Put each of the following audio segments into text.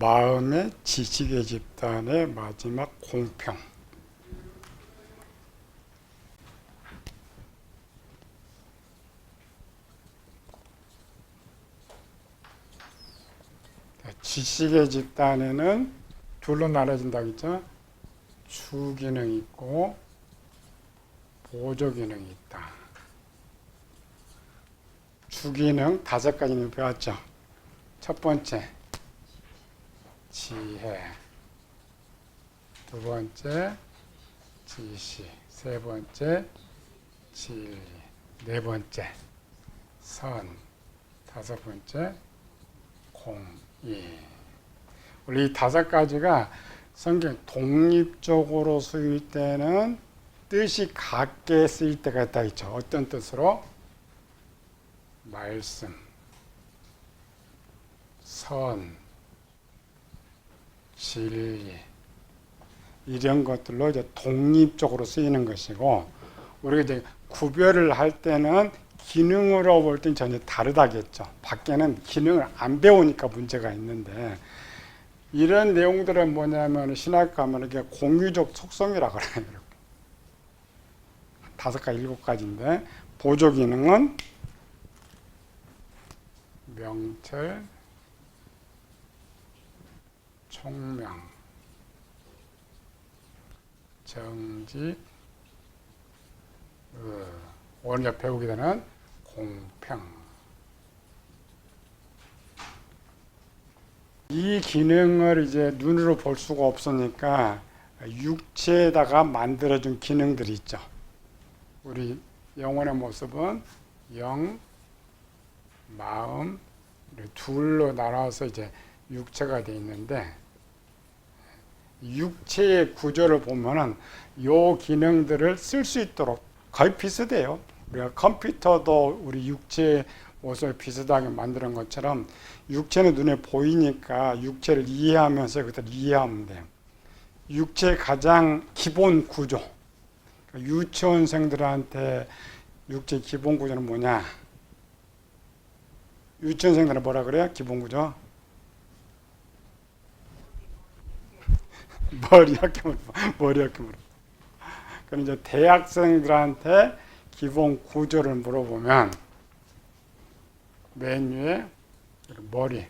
마음의 지식의 집단의 마지막 공평. 지식의 집단에는 둘로 나눠진다고 했죠. 주기능이 있고 보조기능이 있다. 주기능 5가지는 배웠죠. 첫 번째 지혜, 두 번째 지식, 세 번째 진리, 네 번째 선, 다섯 번째 공의. 원래 이 5가지가 성경 독립적으로 쓰일 때는 뜻이 같게 쓰일 때가 있다 있죠. 어떤 뜻으로? 말씀, 선, 진리 이런 것들로 이제 독립적으로 쓰이는 것이고, 우리가 이제 구별을 할 때는 기능으로 볼 때는 전혀 다르다겠죠. 밖에는 기능을 안 배우니까 문제가 있는데, 이런 내용들은 뭐냐면 신학 가면 이게 공유적 속성이라고 그래요. 5가지, 7가지인데 보조 기능은 명철, 총명, 정직, 오늘 배우게 되는 공평. 이 기능을 이제 눈으로 볼 수가 없으니까 육체에다가 만들어준 기능들이 있죠. 우리 영혼의 모습은 영, 마음 둘로 나눠서 이제 육체가 되어 있는데, 육체의 구조를 보면은 요 기능들을 쓸 수 있도록 거의 비슷해요. 우리가 컴퓨터도 우리 육체의 모습을 비슷하게 만드는 것처럼 육체는 눈에 보이니까 육체를 이해하면서 그것을 이해하면 돼요. 육체의 가장 기본 구조. 유치원생들한테 육체 기본 구조는 뭐냐? 유치원생들은 뭐라 그래요? 기본 구조? 머리 학교 물어. 그럼 이제 대학생들한테 기본 구조를 물어보면 맨 위에 머리,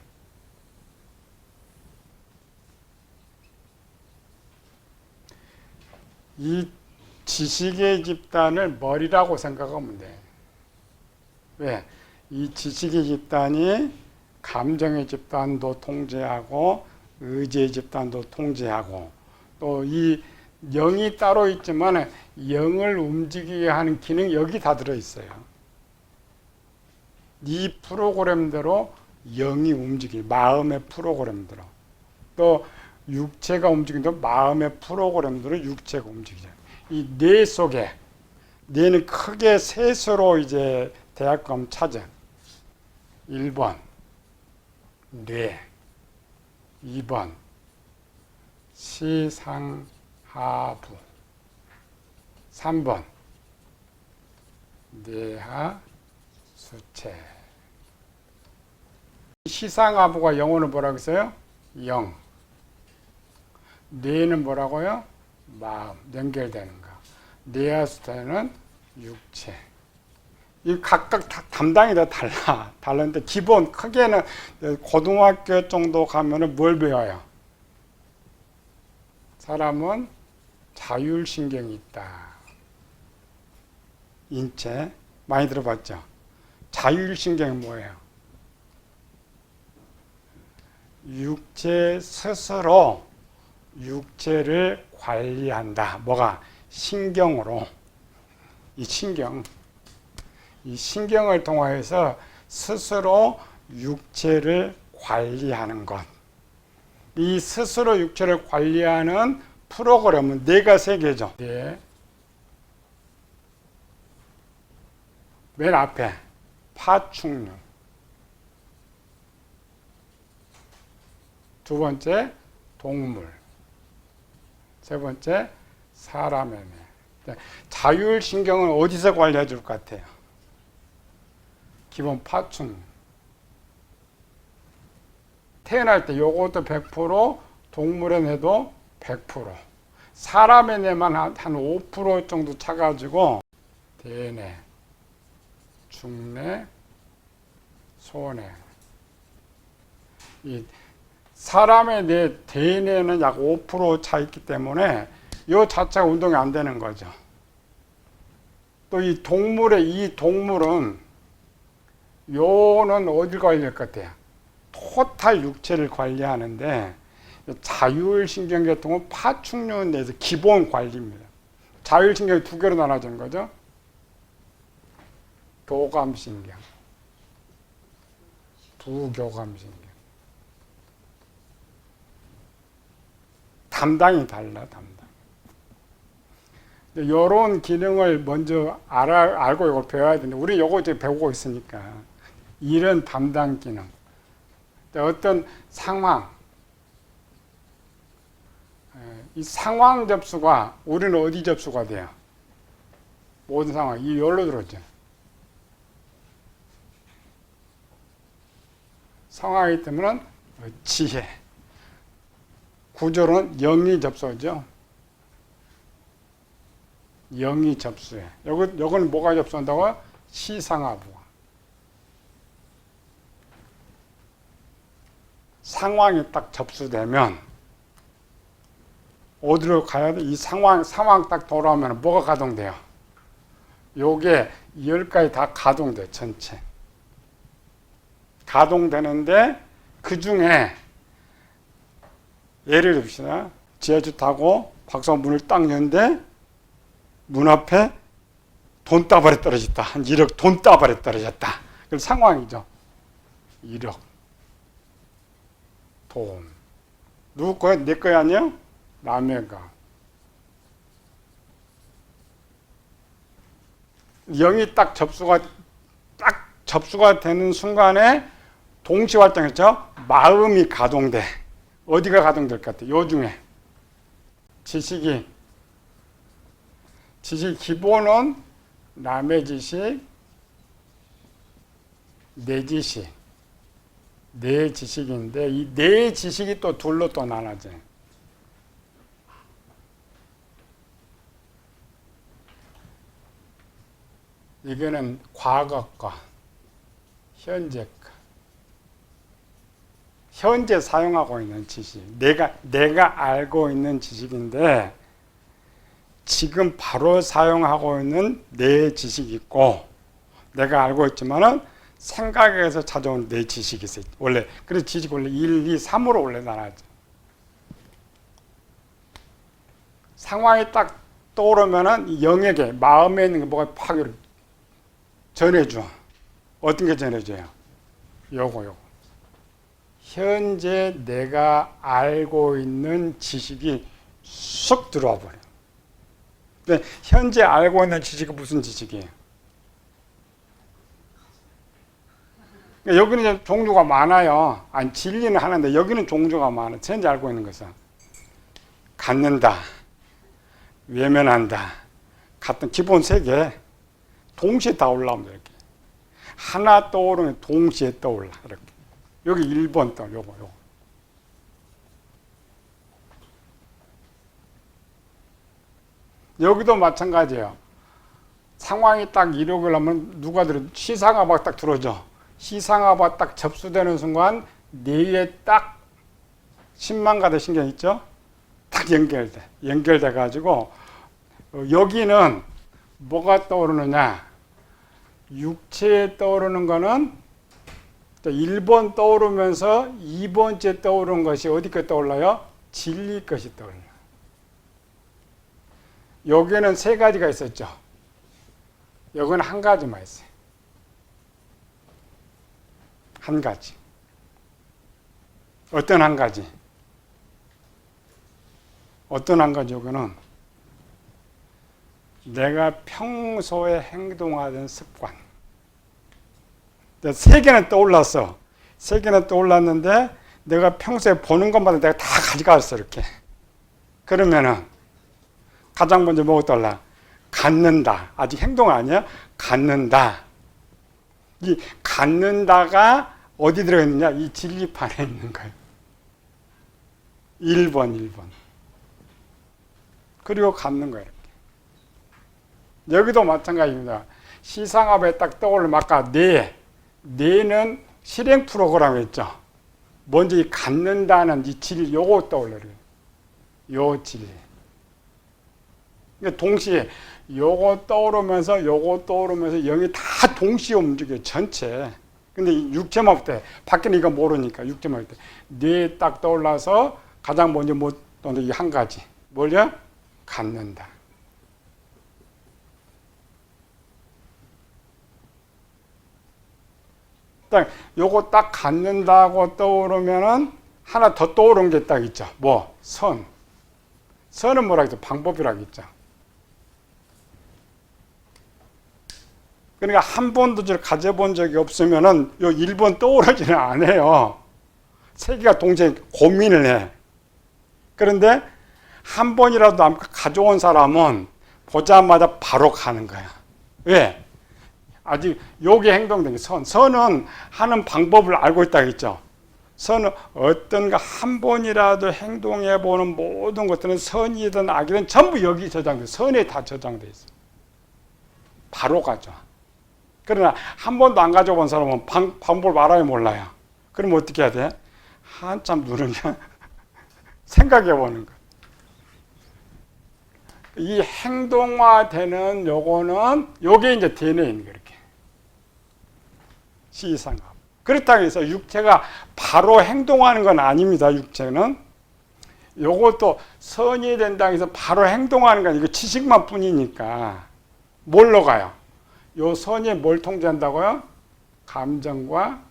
이 지식의 집단을 머리라고 생각하면 돼. 왜? 이 지식의 집단이 감정의 집단도 통제하고 의지의 집단도 통제하고, 또 이 영이 따로 있지만 영을 움직이게 하는 기능이 여기 다 들어있어요. 이 프로그램대로 영이 움직이고, 마음의 프로그램대로, 또 육체가 움직이는데 마음의 프로그램대로 육체가 움직이죠. 이 뇌 속에, 뇌는 크게 셋으로 이제 대학감 찾아. 1번 뇌, 2번 시상하부, 3번 뇌하 수체. 시상하부가 영어는 뭐라고 했어요? 영. 뇌는 뭐라고요? 마음, 연결되는 거. 뇌하 수체는 육체. 이 각각 다 담당이 다 달라. 다른데 기본 크게는 고등학교 정도 가면은 뭘 배워요? 사람은 자율신경이 있다. 인체 많이 들어봤죠? 자율신경이 뭐예요? 육체 스스로 육체를 관리한다. 뭐가? 신경으로. 이 신경을 통해서 스스로 육체를 관리하는 것. 이 스스로 육체를 관리하는 프로그램은 뇌가 3개죠. 뇌. 맨 앞에 파충류. 두 번째 동물. 세 번째 사람의 뇌. 자율신경을 어디서 관리해 줄 것 같아요? 기본 파충류. 태어날 때 요것도 100%, 동물의 뇌도 100%. 사람의 뇌만 한 5% 정도 차가지고 대뇌, 중뇌, 소뇌. 이 사람의 뇌, 대뇌는 약 5% 차 있기 때문에 이 자체가 운동이 안 되는 거죠. 또 이 동물은 요는 어딜 관리할 것 같아요? 토탈 육체를 관리하는데 자율신경계통은 파충류에 대해서 기본 관리입니다. 자율신경이 두 개로 나눠지는 거죠. 교감신경, 부교감신경. 담당이 달라, 담당. 이런 기능을 먼저 알고 이걸 배워야 되는데, 우리 이거 이제 배우고 있으니까. 이런 담당 기능. 어떤 상황, 이 상황 접수가, 우리는 어디 접수가 돼요? 모든 상황, 이 열로 들어오죠. 상황이기 때문에 지혜. 구조로는 영이 접수하죠. 영이 접수해. 요건 뭐가 접수한다고요? 시상하부가. 상황이 딱 접수되면 어디로 가야 돼? 이 상황 딱 돌아오면 뭐가 가동돼요? 요게 10가지 다 가동돼, 전체. 가동되는데 그 중에 예를 듭시다. 지하철 타고 박사 문을 딱 여는데 문 앞에 돈다발이 떨어졌다. 한 1억 돈다발이 떨어졌다. 그 상황이죠. 1억. 돈. 누구 거야? 내 거야 아니야? 남의 거. 영이 딱 접수가 되는 순간에 동시 활동했죠. 마음이 가동돼. 어디가 가동될 것 같아? 요 중에 지식 기본은 남의 지식, 내 지식, 내 지식인데 이 내 지식이 또 둘로 또 나눠져. 이거는 과거과 현재과. 현재 사용하고 있는 지식, 내가 알고 있는 지식인데 지금 바로 사용하고 있는 내 지식이 있고 내가 알고 있지만은 생각에서 찾아온 내 지식이 있어요. 원래 그래서 지식 원래 1, 2, 3으로 원래 나눠져. 상황이 딱 떠오르면은 영에게 마음에 있는 게 뭐가 팍 전해줘. 어떤 게 전해져요? 요거. 현재 내가 알고 있는 지식이 쑥 들어와 버려. 근데 현재 알고 있는 지식은 무슨 지식이에요? 여기는 이제 종류가 많아요. 아니, 진리는 하나인데 여기는 종류가 많아. 현재 알고 있는 것은 갖는다, 외면한다, 같은 기본 3개 동시에 다 올라옵니다. 이렇게 하나 떠오르면 동시에 떠올라. 이렇게. 여기 1번 떠, 요거. 여기도 마찬가지예요. 상황이 딱 이력을 하면 누가 들어? 시상하부가 딱 들어오죠. 시상하부가 딱 접수되는 순간 뇌에 딱 10만 가지 신경 있죠? 딱 연결돼 가지고 여기는 뭐가 떠오르느냐? 육체에 떠오르는 거는 1번 떠오르면서 2번째 떠오르는 것이 어디 거 떠올라요? 진리 것이 떠올라요. 여기는 3가지가 있었죠. 여기는 한 가지만 있어요. 한 가지. 어떤 한 가지? 어떤 한 가지? 여기는 내가 평소에 행동하던 습관. 3개는 떠올랐어. 3개는 떠올랐는데 내가 평소에 보는 것마다 내가 다 가져갔어. 이렇게. 그러면은 가장 먼저 뭐가 떠올라? 갖는다. 아직 행동 아니야? 갖는다. 이 갖는다가 어디 들어있느냐? 이 진리판에 있는 거예요. 1번, 1번. 그리고 갖는 거예요. 이렇게. 여기도 마찬가지입니다. 시상합에 딱 떠오르면 아까 뇌는 실행 프로그램이었죠. 먼저 이 갖는다는 이 질, 요거 떠올려요. 요 질. 그러니까 동시에 요거 떠오르면서 요거 떠오르면서 영이 다 동시에 움직여요. 전체. 근데 육체만 볼 때, 밖에는 이거 모르니까 육체만 볼 때. 뇌에 딱 떠올라서 가장 먼저 또는 이 한 가지. 뭘요? 갖는다. 딱 요거 딱 갖는다고 떠오르면은 하나 더 떠오르는 게 딱 있죠. 뭐? 선. 선은 뭐라 했죠? 방법이라고 했죠. 그러니까 한 번도 저를 가져본 적이 없으면은 요 1번 떠오르지는 않아요. 세계가 동시에 고민을 해. 그런데 한 번이라도 안 가져온 사람은 보자마자 바로 가는 거야. 왜? 아직 요게 행동된 게 선은 하는 방법을 알고 있다고 했죠. 선은 어떤가 한 번이라도 행동해 보는 모든 것들은 선이든 악이든 전부 여기 저장돼. 선에 다 저장돼 있어. 바로 가죠. 그러나 한 번도 안 가져본 사람은 방법을 알아요, 몰라요? 그럼 어떻게 해야 돼? 한참 누르면 생각해 보는 거. 이 행동화되는 요거는 요게 이제 대뇌에 있는 거예요. 이렇게. 시상합. 그렇다고 해서 육체가 바로 행동하는 건 아닙니다. 육체는. 요것도 선이 된다고 해서 바로 행동하는 건 이거 지식만 뿐이니까. 뭘로 가요? 요 선이 뭘 통제한다고요? 감정과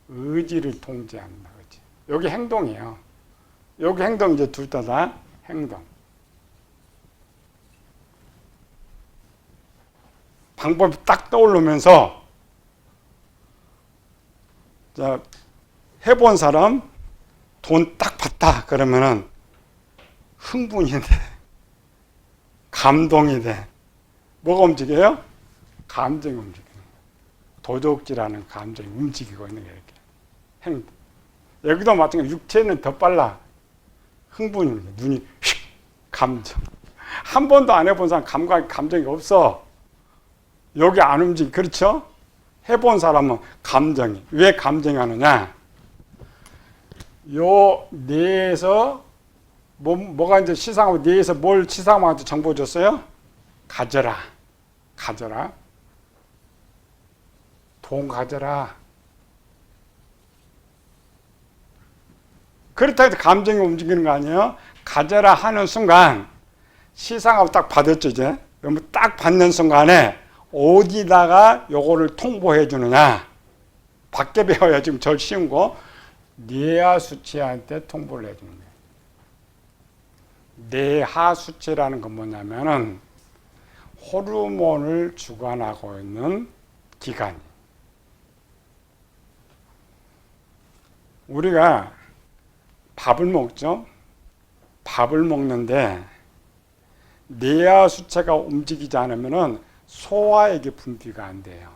의지를 통제한다. 그렇지? 여기 행동이에요. 여기 행동 이제 둘 다 행동. 방법이 딱 떠오르면서 자, 해본 사람 돈 딱 받다 그러면은 흥분이 돼. 감동이 돼. 뭐가 움직여요? 감정이 움직여요. 도적질하는 감정이 움직이고 있는 게 이렇게. 행동. 여기도 마찬가지로 육체는 더 빨라. 흥분이 눈이 휙 감정. 한 번도 안 해본 사람 감정이 없어. 여기 안 움직이. 그렇죠? 해본 사람은 감정이. 왜 감정이 하느냐? 요 뇌에서 뭐가 이제 시상하고 뇌에서 뭘 시상하고 정보 줬어요? 가져라. 가져라. 돈 가져라. 그렇다고 해서 감정이 움직이는 거 아니에요? 가져라 하는 순간 시상하고 딱 받았죠, 이제. 그러면 딱 받는 순간에 어디다가 요거를 통보해 주느냐? 밖에 배워야 지금 절 쉬운 거. 뇌하수체한테 통보를 해 주는 거예요. 뇌하수체라는 건 뭐냐면은 호르몬을 주관하고 있는 기관이. 우리가 밥을 먹죠. 밥을 먹는데 뇌하수체가 움직이지 않으면은 소화액이 분비가 안 돼요.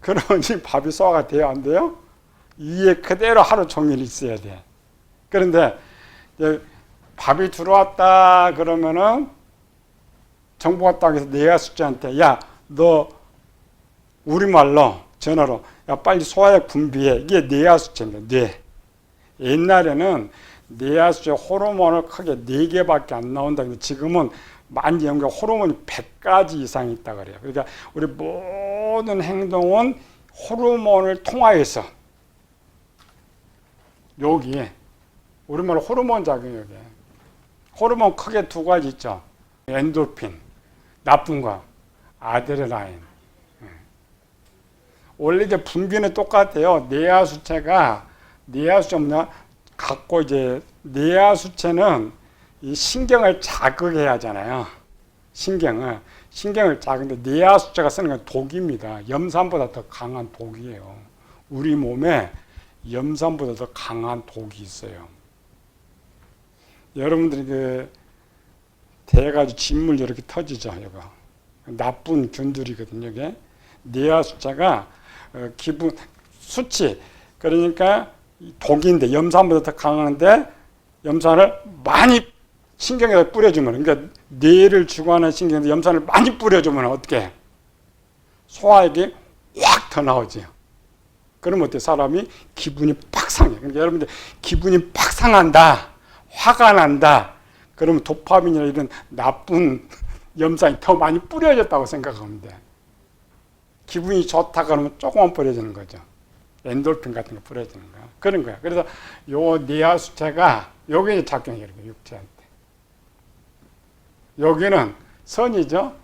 그러니 밥이 소화가 돼요, 안 돼요? 이에 그대로 하루 종일 있어야 돼. 그런데 밥이 들어왔다 그러면은 정보가 딱 해서 뇌하수체한테 야, 너 우리말로 전화로 야, 빨리 소화액 분비해. 이게 뇌하수체입니다. 뇌. 옛날에는 뇌하수체 호르몬을 크게 4개밖에 안 나온다. 근데 지금은 많이 연구 호르몬이 100가지 이상 있다 그래요. 그러니까 우리 모든 행동은 호르몬을 통하여서 여기에 우리말로 호르몬 작용이 여기. 호르몬 크게 2가지 있죠. 엔도르핀, 나쁜 거, 아드레날린. 원래 이제 분비는 똑같아요. 뇌하수체가 뭐냐? 갖고 이제 뇌하수체는 이 신경을 자극해야 하잖아요. 신경을 자극인데 뇌하수체가 쓰는 건 독입니다. 염산보다 더 강한 독이에요. 우리 몸에 염산보다 더 강한 독이 있어요. 여러분들이 그 대가지고 진물 이렇게 터지죠, 이거. 나쁜 균들이거든요, 이게. 뇌하수체가 기분 수치 그러니까 독인데 염산보다 더 강한데 염산을 많이 신경에다 뿌려주면, 그러니까 뇌를 주관하는 신경에다 염산을 많이 뿌려주면 어떻게 해? 소화액이 확 더 나오지요. 그러면 어때? 사람이 기분이 팍 상해. 그러니까 여러분들 기분이 팍 상한다, 화가 난다, 그러면 도파민이나 이런 나쁜 염산이 더 많이 뿌려졌다고 생각하면 돼. 기분이 좋다 그러면 조금만 뿌려지는 거죠. 엔돌핀 같은 거 뿌려지는 거야. 그런 거야. 그래서 요 뇌하수체가 여기에 작용해요. 육체한테. 여기는 선이죠.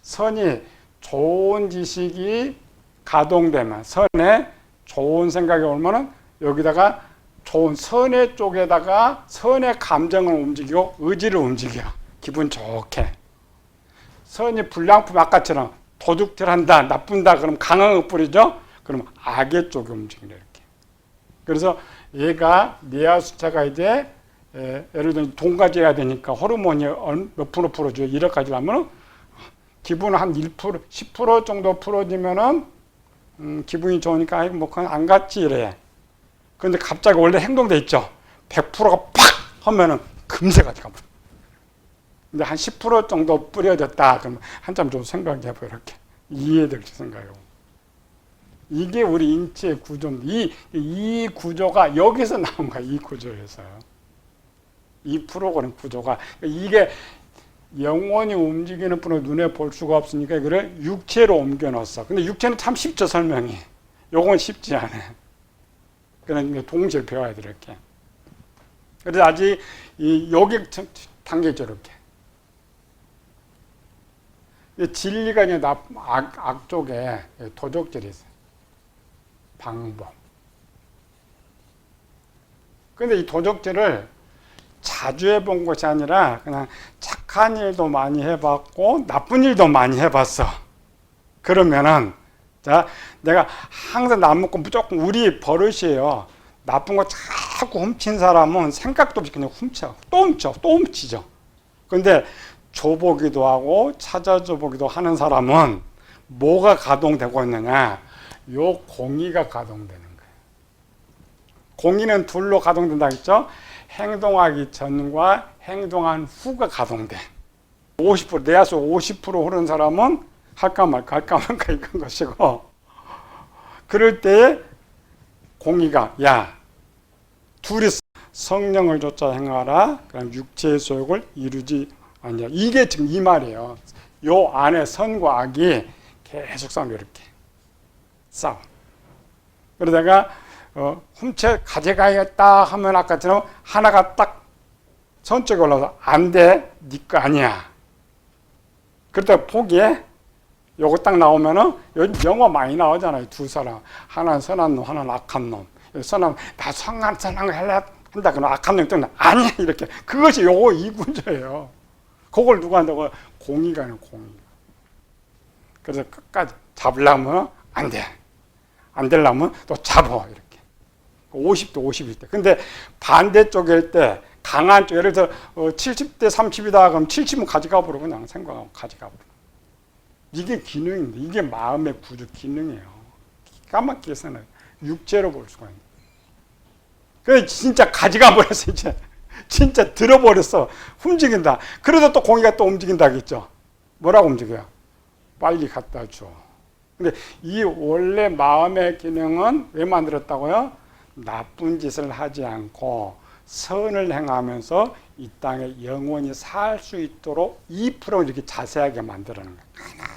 선이 좋은 지식이 가동되면, 선에 좋은 생각이 오면은 여기다가 좋은 선의 쪽에다가 선의 감정을 움직이고 의지를 움직여. 기분 좋게. 선이 불량품 아까처럼 도둑질한다, 나쁜다, 그럼 강한 거 뿌리죠? 그럼 악의 쪽에 움직이네, 이렇게. 그래서 얘가, 뇌하수체가 이제, 예를 들면 돈가져야 되니까 호르몬이 몇 프로 풀어줘요. 1억까지 하면 기분은 한 1%, 10% 정도 풀어지면은, 기분이 좋으니까, 아이고, 뭐, 그냥 안 갔지, 이래. 그런데 갑자기 원래 행동돼 있죠? 100%가 팍! 하면은 금세 가져가 버려. 근데 한 10% 정도 뿌려졌다. 그러면 한참 좀 생각해봐, 이렇게. 이해될지 생각해요. 이게 우리 인체의 구조입니다. 이 구조가 여기서 나온 거야, 이 구조에서요. 이 프로그램 구조가. 이게 영원히 움직이는 분을 눈에 볼 수가 없으니까 이거를 육체로 옮겨 넣었어. 근데 육체는 참 쉽죠, 설명이. 요건 쉽지 않아. 그러니까 동시에 배워야 돼, 이렇게. 그래서 아직 여기 단계죠, 이렇게. 진리가 이제 악 쪽에 도적질이 있어요. 방법. 근데 이 도적질을 자주 해본 것이 아니라 그냥 착한 일도 많이 해봤고 나쁜 일도 많이 해봤어. 그러면은, 자, 내가 항상 남 먹고 무조건 우리 버릇이에요. 나쁜 거 자꾸 훔친 사람은 생각도 없이 그냥 훔쳐. 또 훔쳐. 또 훔치죠. 근데 줘보기도 하고 찾아줘보기도 하는 사람은 뭐가 가동되고 있느냐? 요 공의가 가동되는 거예요. 공의는 둘로 가동된다 했죠? 행동하기 전과 행동한 후가 가동돼. 50%, 뇌하수 50% 흐르는 사람은 할까 말까 이건 것이고, 그럴 때에 공의가, 야, 둘이 성령을 쫓아 행하라. 그럼 육체의 소욕을 이루지 않냐. 이게 지금 이 말이에요. 요 안에 선과 악이 계속 싸움, 이렇게 싸움. 그러다가 훔쳐 가져가야겠다 하면 아까처럼 하나가 딱 선쪽에 올라서 안 돼, 네 거 아니야. 그러다가 포기해. 요거 딱 나오면은 요즘 영화 많이 나오잖아요. 두 사람, 하나는 선한 놈, 하나는 악한 놈. 선한 나 선한 거 할래 한다 그러면 악한 놈이 또 아니야, 이렇게. 그것이 요거 이 구조예요. 그걸 누가 한다고? 공의가 하는 공의. 그래서 끝까지 잡으려면 안 돼. 안 되려면 또 잡어, 이렇게. 50대 50일 때. 근데 반대쪽일 때 강한 쪽, 예를 들어 70대 30이다 그럼 70은 가져가 버려. 그냥 생각하고 가져가 버려. 이게 기능인데, 이게 마음의 구조 기능이에요. 기가 막히게 생각해요. 육체로 볼 수가 있는. 그래 진짜 가져가 버렸어. 이제 진짜 들어버렸어. 움직인다. 그래도 또 공기가 또 움직인다겠죠. 뭐라고 움직여요? 빨리 갖다 줘. 근데 이 원래 마음의 기능은 왜 만들었다고요? 나쁜 짓을 하지 않고 선을 행하면서 이 땅에 영원히 살 수 있도록 이 프로그램을 이렇게 자세하게 만들어놓은 거예요.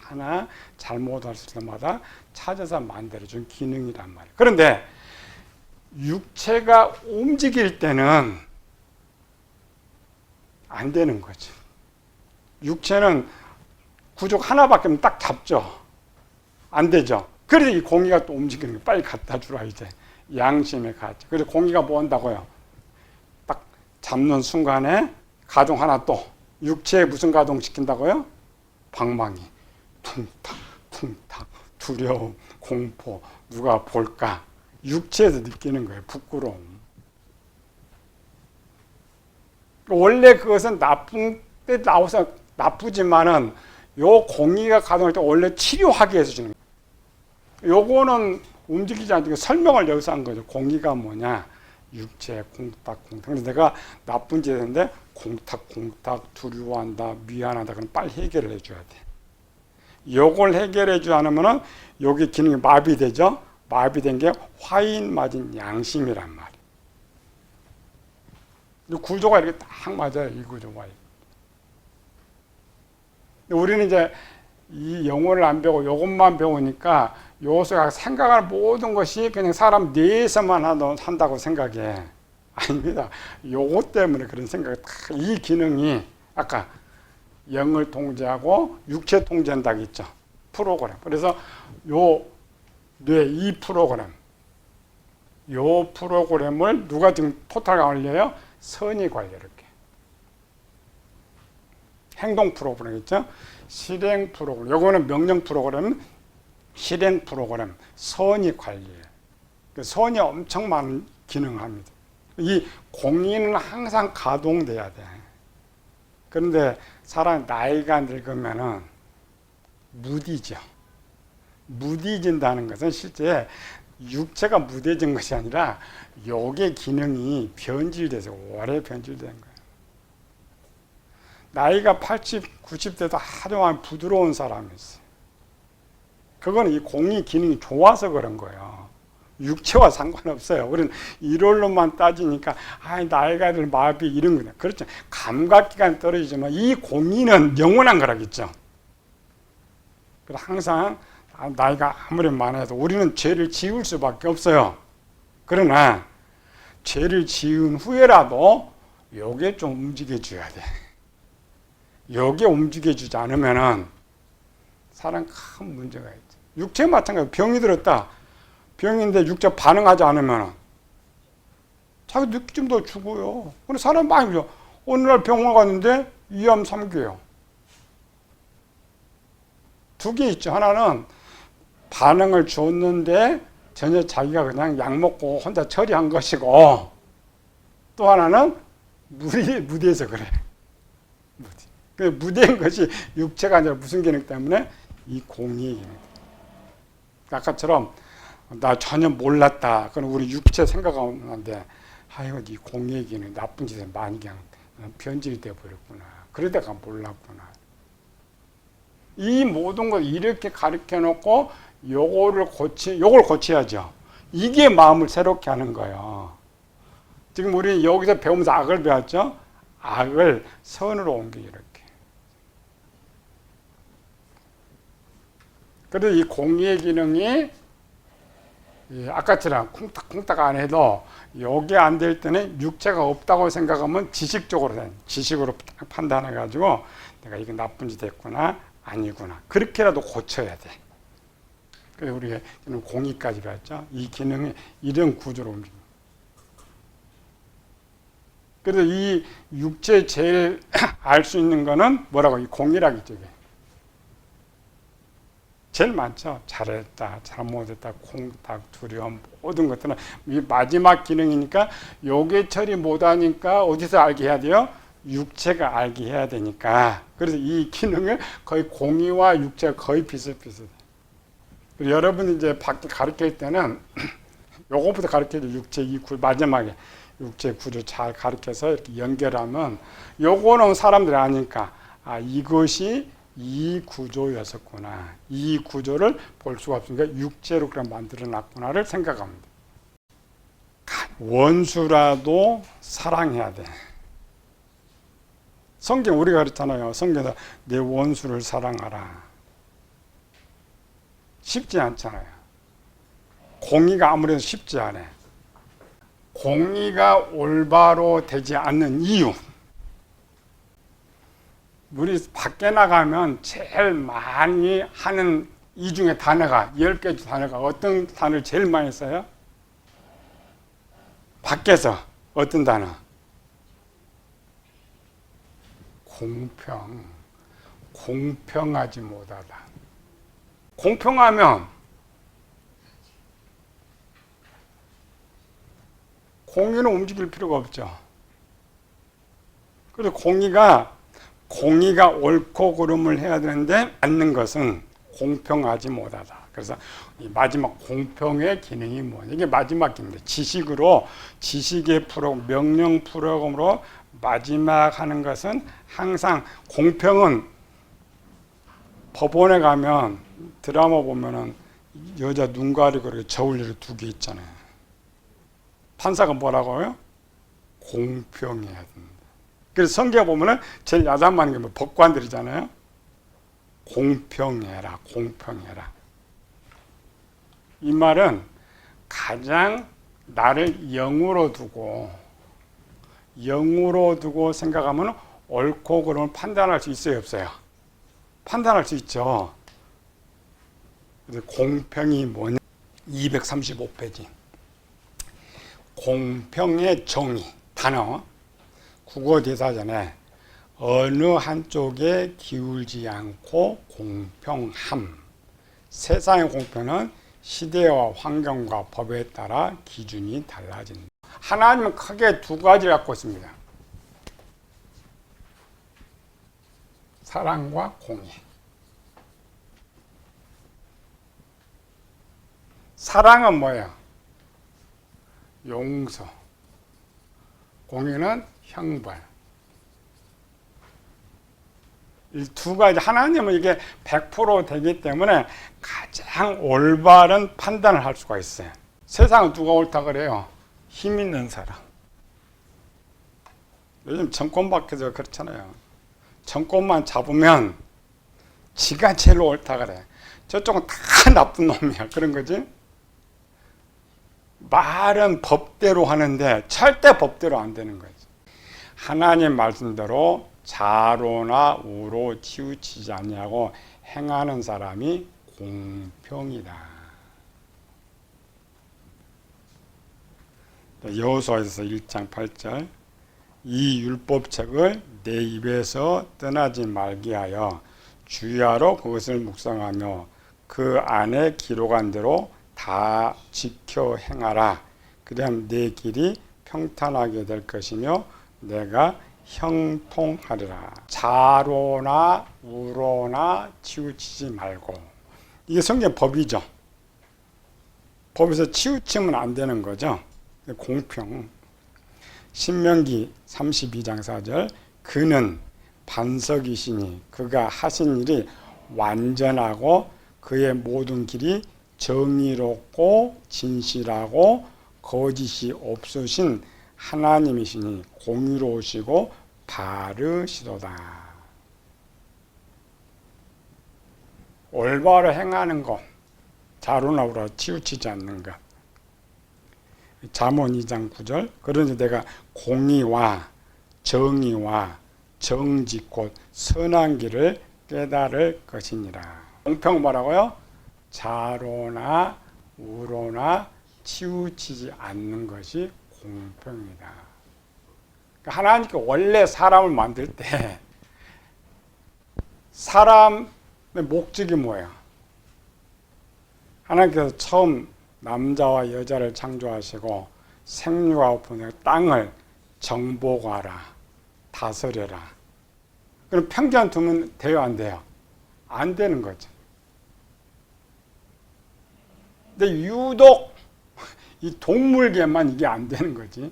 하나 잘못할 때마다 찾아서 만들어준 기능이란 말이에요. 그런데 육체가 움직일 때는 안 되는 거죠. 육체는 구조가 하나밖에 딱 잡죠. 안 되죠. 그래서 이 공기가 또 움직이는 거예요. 빨리 갖다 주라, 이제. 양심에 가죠. 그래서 공기가 뭐 한다고요? 딱 잡는 순간에 가동 하나 또. 육체에 무슨 가동 시킨다고요? 방망이. 퉁탁, 퉁탁, 두려움, 공포, 누가 볼까? 육체에서 느끼는 거예요. 부끄러움. 원래 그것은 나쁜 때 나와서 나쁘지만은 요 공의가 가동할 때 원래 치료하기 위해서 주는 거예요. 요거는 움직이지 않게 설명을 여기서 한 거죠. 공의가 뭐냐? 육체, 공탁. 그래서 내가 나쁜 짓 했는데 공탁, 두려워한다, 미안하다. 그럼 빨리 해결을 해줘야 돼. 요걸 해결해주지 않으면은 여기 기능이 마비되죠? 마비된 게 화인 맞은 양심이란 말이에요. 구조가 이렇게 딱 맞아요. 이 구조가. 우리는 이제 이 영어를 안 배우고 이것만 배우니까 요소가 생각하는 모든 것이 그냥 사람 뇌에서만 한다고 생각해. 아닙니다. 요것 때문에 그런 생각이 이 기능이 아까 영을 통제하고 육체 통제한다고 했죠. 프로그램. 그래서 요 뇌 이 프로그램. 요 프로그램을 누가 지금 토탈 관리해요? 선이 관리 이렇게. 행동 프로그램 있죠? 실행 프로그램. 요거는 명령 프로그램, 실행 프로그램, 선이 관리해요. 선이 엄청 많은 기능을 합니다. 이 공의는 항상 가동돼야 돼. 그런데 사람 나이가 늙으면은 무디죠. 무디진다는 것은 실제 육체가 무뎌진 것이 아니라 요게 기능이 변질돼서 오래 변질된 거예요. 나이가 80, 90대도 하도 부드러운 사람이 있어요. 그거는 이 공의 기능이 좋아서 그런 거예요. 육체와 상관없어요. 우리는 이rol로만 따지니까 나이가 들 마비 이런 거냐. 그렇죠. 감각기관이 떨어지지만 이 공의는 영원한 거라겠죠. 그래서 항상 나이가 아무리 많아도 우리는 죄를 지을 수밖에 없어요. 그러나 죄를 지은 후에라도 요게 좀 움직여줘야 돼. 요게 움직여주지 않으면은 사람 큰 문제가 있죠. 육체 마찬가지로 병이 들었다. 병인데 육체 반응하지 않으면 자기 느낌도 죽어요. 근데 사람 많이 그죠. 어느 날 병원 갔는데 위암 3개예요. 두 개 있죠. 하나는 반응을 줬는데 전혀 자기가 그냥 약 먹고 혼자 처리한 것이고, 또 하나는 무디해서 그래. 무디한 것이 육체가 아니라 무슨 기능 때문에? 이 공의 기능. 아까처럼 나 전혀 몰랐다. 그럼 우리 육체 생각하는데 이 공의 기능 나쁜 짓에 많이 그냥 변질이 되어버렸구나. 그러다가 몰랐구나. 이 모든 걸 이렇게 가르쳐 놓고 요걸 고쳐야죠. 이게 마음을 새롭게 하는 거예요. 지금 우리 여기서 배우면서 악을 배웠죠? 악을 선으로 옮겨 이렇게. 그래서 이 공의의 기능이 아까처럼 쿵딱쿵딱 안 해도 여기 안 될 때는 육체가 없다고 생각하면 지식으로 판단해가지고 내가 이거 나쁜 짓 했구나 아니구나 그렇게라도 고쳐야 돼. 그래서 우리가 공의까지 배웠죠. 이 기능이 이런 구조로 움직입니다. 그래서 이 육체 제일 알 수 있는 거는 뭐라고? 이 공의라겠죠. 제일 많죠. 잘했다, 잘못했다, 공탁, 두려움, 모든 것들은 이 마지막 기능이니까 요게 처리 못하니까 어디서 알게 해야 돼요? 육체가 알게 해야 되니까. 그래서 이 기능을 거의 공의와 육체가 거의 비슷비슷해. 여러분이 이제 밖에 가르칠 때는 요거부터 가르쳐줘. 육체 이 마지막에 육체 구조 잘 가르쳐서 이렇게 연결하면 요거는 사람들이 아니까 이것이 이 구조였었구나. 이 구조를 볼 수가 없으니까 육체로 그냥 만들어놨구나를 생각합니다. 원수라도 사랑해야 돼. 성경 우리가 그렇잖아요. 성경에서 내 원수를 사랑하라. 쉽지 않잖아요. 공의가 아무래도 쉽지 않아요. 공의가 올바로 되지 않는 이유. 우리 밖에 나가면 제일 많이 하는 이 중에 단어가 10개 단어가 어떤 단어를 제일 많이 써요? 밖에서 어떤 단어? 공평하지 못하다. 공평하면 공의는 움직일 필요가 없죠. 그래서 공의가 옳고 그름을 해야 되는데 않는 것은 공평하지 못하다. 그래서 이 마지막 공평의 기능이 뭐냐, 이게 마지막 기능인데, 지식의 프로그램, 명령 프로그램으로 마지막 하는 것은 항상, 공평은 법원에 가면 드라마 보면은 여자 눈 가리고 이렇게 저울리를 두 개 있잖아요. 판사가 뭐라고요? 공평해야 된다. 그래서 성경 보면은 제일 야단맞는 게 뭐 법관들이잖아요. 공평해라, 공평해라. 이 말은 가장 나를 영으로 두고 생각하면 옳고 그름을 판단할 수 있어요, 없어요? 판단할 수 있죠. 공평이 뭐냐? 235페이지. 공평의 정의 단어 국어 대사전에 어느 한쪽에 기울지 않고 공평함. 세상의 공평은 시대와 환경과 법에 따라 기준이 달라진다. 하나님은 크게 두 가지를 갖고 있습니다. 사랑과 공의. 사랑은 뭐예요? 용서. 공의는 형벌. 이 두 가지, 하나님은 이게 100% 되기 때문에 가장 올바른 판단을 할 수가 있어요. 세상은 누가 옳다 그래요? 힘 있는 사람. 요즘 정권 밖에서 그렇잖아요. 정권만 잡으면 지가 제일 옳다 그래. 저쪽은 다 나쁜 놈이야. 그런 거지? 말은 법대로 하는데 절대 법대로 안 되는 거지. 하나님 말씀대로 자로나 우로 치우치지 아니하고 행하는 사람이 공평이다. 여호수아에서 1장 8절. 이 율법책을 내 입에서 떠나지 말게 하여 주야로 그것을 묵상하며 그 안에 기록한 대로 다 지켜 행하라. 그러면 내 길이 평탄하게 될 것이며 내가 형통하리라. 자로나 우로나 치우치지 말고. 이게 성경 법이죠. 법에서 치우치면 안 되는 거죠. 공평. 신명기 32장 4절. 그는 반석이시니 그가 하신 일이 완전하고 그의 모든 길이 정의롭고 진실하고 거짓이 없으신 하나님이시니 공의로우시고 바르시도다. 올바로 행하는 것, 자로나 우로 치우치지 않는 것. 잠언 2장 9절. 그러니 내가 공의와 정의와 정직 곧 선한 길을 깨달을 것이니라. 공평 뭐라고요? 자로나 우로나 치우치지 않는 것이 공평이다. 그러니까 하나님께 원래 사람을 만들 때 사람의 목적이 뭐예요? 하나님께서 처음 남자와 여자를 창조하시고 생육하고 분의 땅을 정복하라, 다스려라. 그럼 편견 두면 돼요, 안 돼요? 안 되는 거죠. 근데 유독 이 동물계만 이게 안 되는 거지.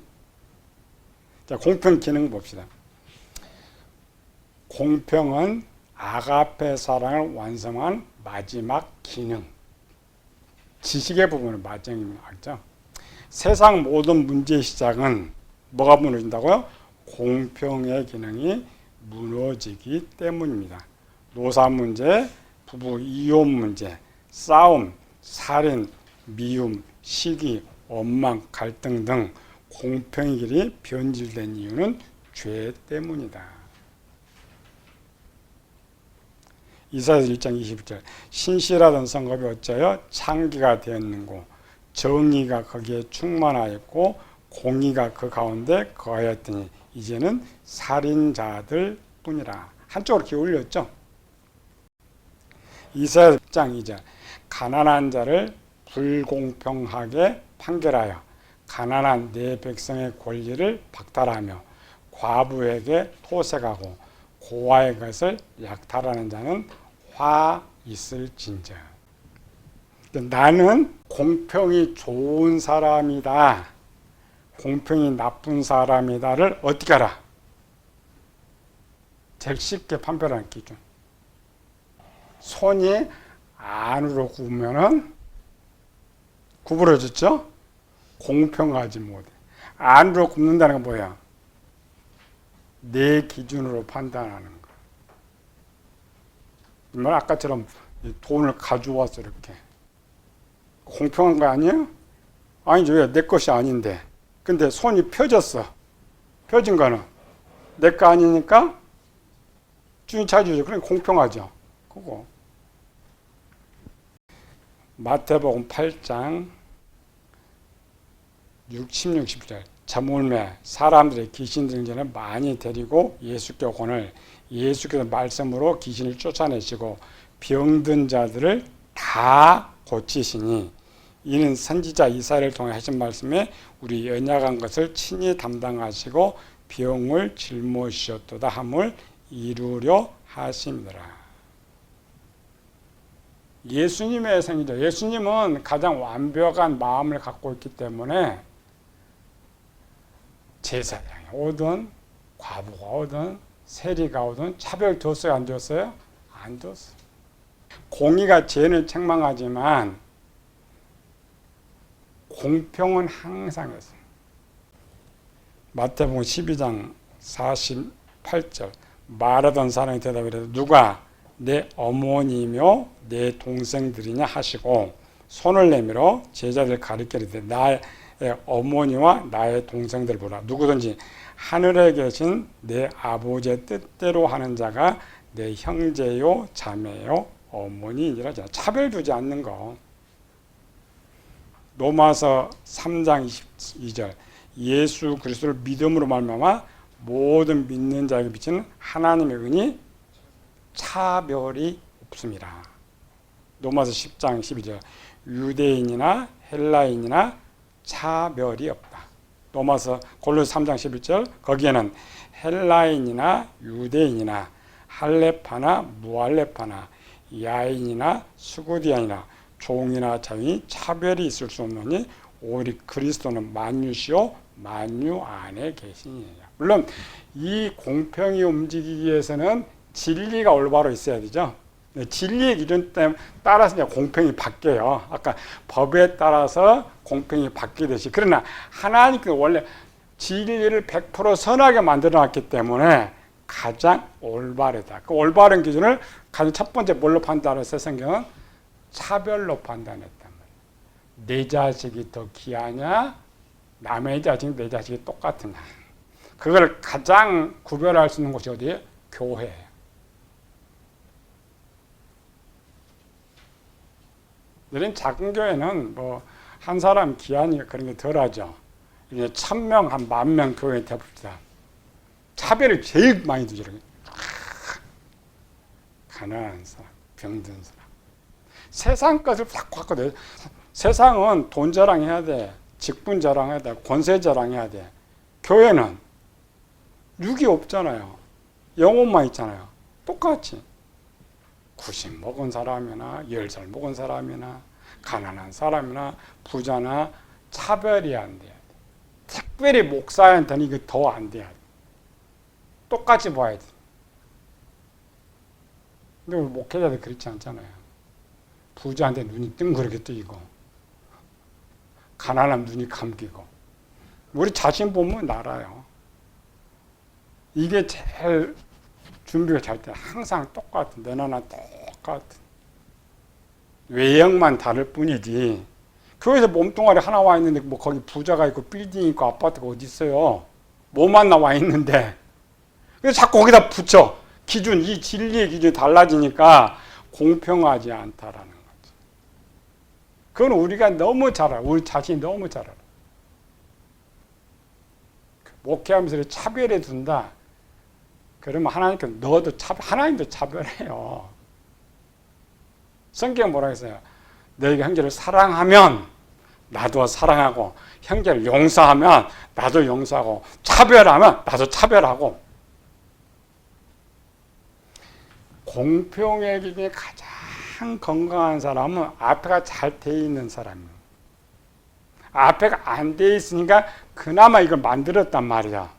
자, 공평 기능 봅시다. 공평은 아가페 사랑을 완성한 마지막 기능. 지식의 부분은 마지막이죠. 세상 모든 문제의 시작은 뭐가 무너진다고요? 공평의 기능이 무너지기 때문입니다. 노사 문제, 부부 이혼 문제, 싸움, 살인, 미움, 시기, 원망, 갈등 등 공평의 길이 변질된 이유는 죄 때문이다. 이사야서 1장 21절. 신실하던 성읍이 어찌하여 창기가 되었는고 정의가 거기에 충만하였고 공의가 그 가운데 거하였더니 이제는 살인자들 뿐이라. 한쪽으로 기울였죠. 이사야 1장 2절. 가난한 자를 불공평하게 판결하여 가난한 내 백성의 권리를 박탈하며 과부에게 토색하고 고아의 것을 약탈하는 자는 화 있을진저. 나는 공평이 좋은 사람이다, 공평이 나쁜 사람이다를 어떻게 알아? 제일 쉽게 판별하는 기준. 손이 안으로 굽으면은 구부러졌죠? 공평하지 못해. 안으로 굽는다는 건 뭐야? 내 기준으로 판단하는 거. 정말 아까처럼 돈을 가져와서 이렇게 공평한 거 아니에요? 아니죠. 왜? 내 것이 아닌데. 근데 손이 펴졌어. 펴진 거는 내 거 아니니까 주인 차지죠. 그러니까 공평하죠. 그거. 마태복음 8장 16, 17절. 저물매 사람들의 귀신 들린 자를 많이 데리고 예수께 오거늘 예수께서 말씀으로 귀신을 쫓아내시고 병든 자들을 다 고치시니 이는 선지자 이사야를 통해 하신 말씀에 우리 연약한 것을 친히 담당하시고 병을 짊어지셨도다 함을 이루려 하심이더라. 예수님의 생이죠. 예수님은 가장 완벽한 마음을 갖고 있기 때문에 제사장이 오든 과부가 오든 세리가 오든 차별 뒀어요? 안 뒀어요? 안 뒀어요. 공의가 죄는 책망하지만 공평은 항상 했어요. 마태복음 12장 48절. 말하던 사람이 대답하되 누가 내 어머니며 내 동생들이냐 하시고 손을 내밀어 제자들 가리키되 나의 어머니와 나의 동생들 보라. 누구든지 하늘에 계신 내 아버지의 뜻대로 하는 자가 내 형제요 자매요 어머니이니라. 차별 두지 않는 거. 로마서 3장 22절. 예수 그리스도를 믿음으로 말미암아 모든 믿는 자에게 비치는 하나님의 은이 차별이 없습니다. 로마서 10장 12절. 유대인이나 헬라인이나 차별이 없다. 로마서 골로새 3장 11절. 거기에는 헬라인이나 유대인이나 할레파나 무할레파나 야인이나 수구디아니나 종이나 자유인이 차별이 있을 수 없느니 오직 그리스도는 만유시요 만유 안에 계시니라. 물론 이 공평이 움직이기 위해서는 진리가 올바로 있어야 되죠. 진리의 기준 따라서 이제 공평이 바뀌어요. 아까 법에 따라서 공평이 바뀌듯이. 그러나 하나님께서 원래 진리를 100% 선하게 만들어놨기 때문에 가장 올바르다. 그 올바른 기준을 가장 첫 번째 뭘로 판단했어요? 성경은 차별로 판단했단 말이에요. 내 자식이 더 귀하냐? 남의 자식, 내 자식이 똑같으냐? 그걸 가장 구별할 수 있는 곳이 어디예요? 교회예요. 이런 작은 교회는 뭐 한 사람 귀하니까 그런 게 덜하죠. 이제 1000명, 한 10,000명 교회 대봅시다. 차별을 제일 많이 두죠. 가난한 사람, 병든 사람. 세상 것을 싹 바꿔요. 세상은 돈 자랑해야 돼. 직분 자랑해야 돼. 권세 자랑해야 돼. 교회는 육이 없잖아요. 영혼만 있잖아요. 똑같이. 90 먹은 사람이나 10살 먹은 사람이나 가난한 사람이나 부자나 차별이 안 돼야 돼. 특별히 목사한테는 이게 더 안 돼야 돼. 똑같이 봐야 돼. 근데 우리 목회자들 그렇지 않잖아요. 부자한테 눈이 뜬그렇게 뜨이고 가난한 눈이 감기고 우리 자신 보면 날아요. 이게 제일 준비가 잘 돼. 항상 똑같은, 너나나 똑같은. 외형만 다를 뿐이지. 교회에서 몸뚱아리 하나 와 있는데 뭐 거기 부자가 있고 빌딩이 있고 아파트가 어디 있어요. 뭐만 나와 있는데. 그래서 자꾸 거기다 붙여. 기준, 이 진리의 기준이 달라지니까 공평하지 않다라는 거죠. 그건 우리가 너무 잘 알아. 우리 자신이 너무 잘 알아. 목회하면서 차별해 둔다. 그러면 하나님께서 너도 하나님도 차별해요. 성경 뭐라 했어요? 너희가 형제를 사랑하면 나도 사랑하고 형제를 용서하면 나도 용서하고 차별하면 나도 차별하고. 공평의 기준이 가장 가장 건강한 사람은 앞에가 잘 돼 있는 사람이에요. 앞에가 안 돼 있으니까 그나마 이걸 만들었단 말이야.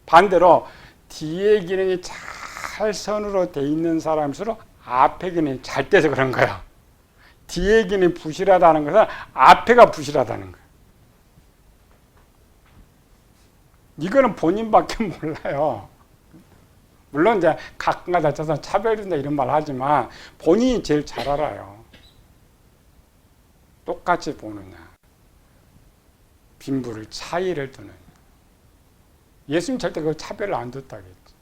반대로 뒤에 기능이 잘 선으로 돼 있는 사람일수록 앞에 기능이 잘 돼서 그런 거야. 뒤에 기능이 부실하다는 것은 앞에가 부실하다는 거야. 이거는 본인밖에 몰라요. 물론 이제 각각마다 저서 차별된다 이런 말 하지만 본인이 제일 잘 알아요. 똑같이 보느냐, 빈부를 차이를 두느냐. 예수님 절대 그 차별을 안 뒀다겠지.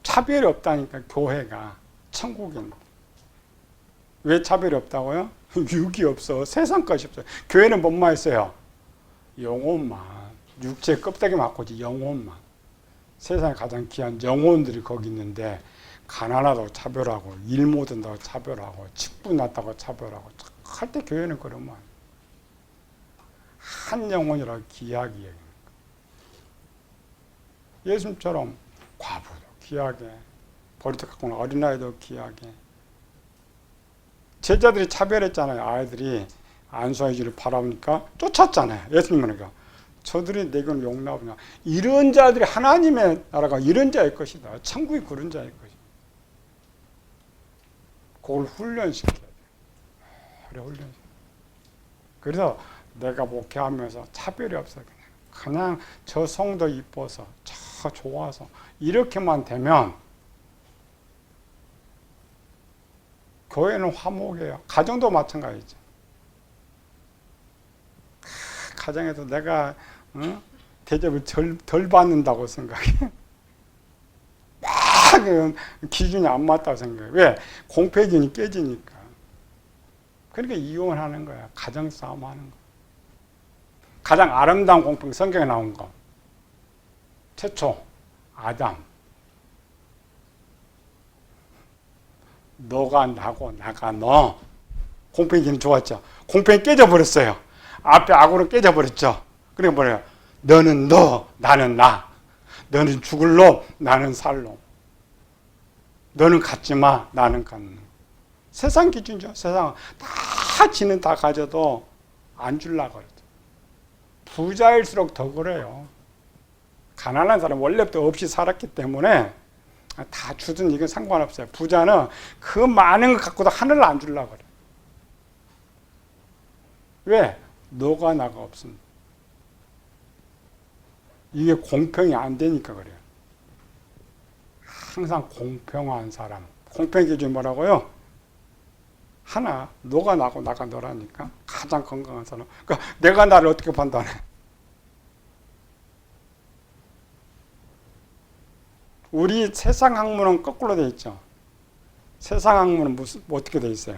차별이 없다니까 교회가 천국인데. 왜 차별이 없다고요? 육이 없어. 세상 것이 없어. 교회는 뭐만 있어요? 영혼만. 육체 껍데기 맞고지 영혼만. 세상에 가장 귀한 영혼들이 거기 있는데 가난하다고 차별하고 일 못한다고 차별하고 직분 났다고 차별하고 할 때 교회는 그러면 한 영혼이라고 귀하게 여기는 거예요. 예수님처럼 과부도 귀하게 버리도 갖고 온 어린아이도 귀하게 제자들이 차별했잖아요. 아이들이 안수해주를 바라보니까 쫓았잖아요. 예수님은 저들이 내건 용납하냐. 이런 자들이 하나님의 나라가 이런 자일 것이다. 천국이 그런 자일 것이다. 그걸 훈련시켜야 돼. 그래, 훈련시켜. 그래서 내가 목회하면서 차별이 없어. 그냥 저 성도 이뻐서, 저 좋아서 이렇게만 되면 교회는 화목해요. 가정도 마찬가지죠. 가정에서 내가 대접을 덜 받는다고 생각해. 막 기준이 안 맞다고 생각해. 왜? 공평균이 깨지니까. 그러니까 이혼하는 거야. 가정 싸움 하는 거. 가장 아름다운 공평 성경에 나온 거. 최초 아담. 너가 나고 나가 너. 공평이는 좋았죠. 공평이 깨져버렸어요. 앞에 악으로 깨져버렸죠. 그러니까 뭐래요? 너는 너, 나는 나. 너는 죽을 놈, 나는 살 놈. 너는 갖지 마, 나는 갖는. 세상 기준이죠. 세상 다 지는 다 가져도 안 주려고 그러죠. 부자일수록 더 그래요. 가난한 사람 원래부터 없이 살았기 때문에 다 주든 이건 상관없어요. 부자는 그 많은 거 갖고도 하늘을 안 주려고 그래요. 왜? 너가 나가 없습니다. 이게 공평이 안 되니까 그래요. 항상 공평한 사람. 공평 기준이 뭐라고요? 하나, 너가 나고 나가 너라니까. 가장 건강한 사람. 그러니까 내가 나를 어떻게 판단해? 우리 세상 학문은 거꾸로 돼 있죠. 세상 학문은 어떻게 돼 있어요?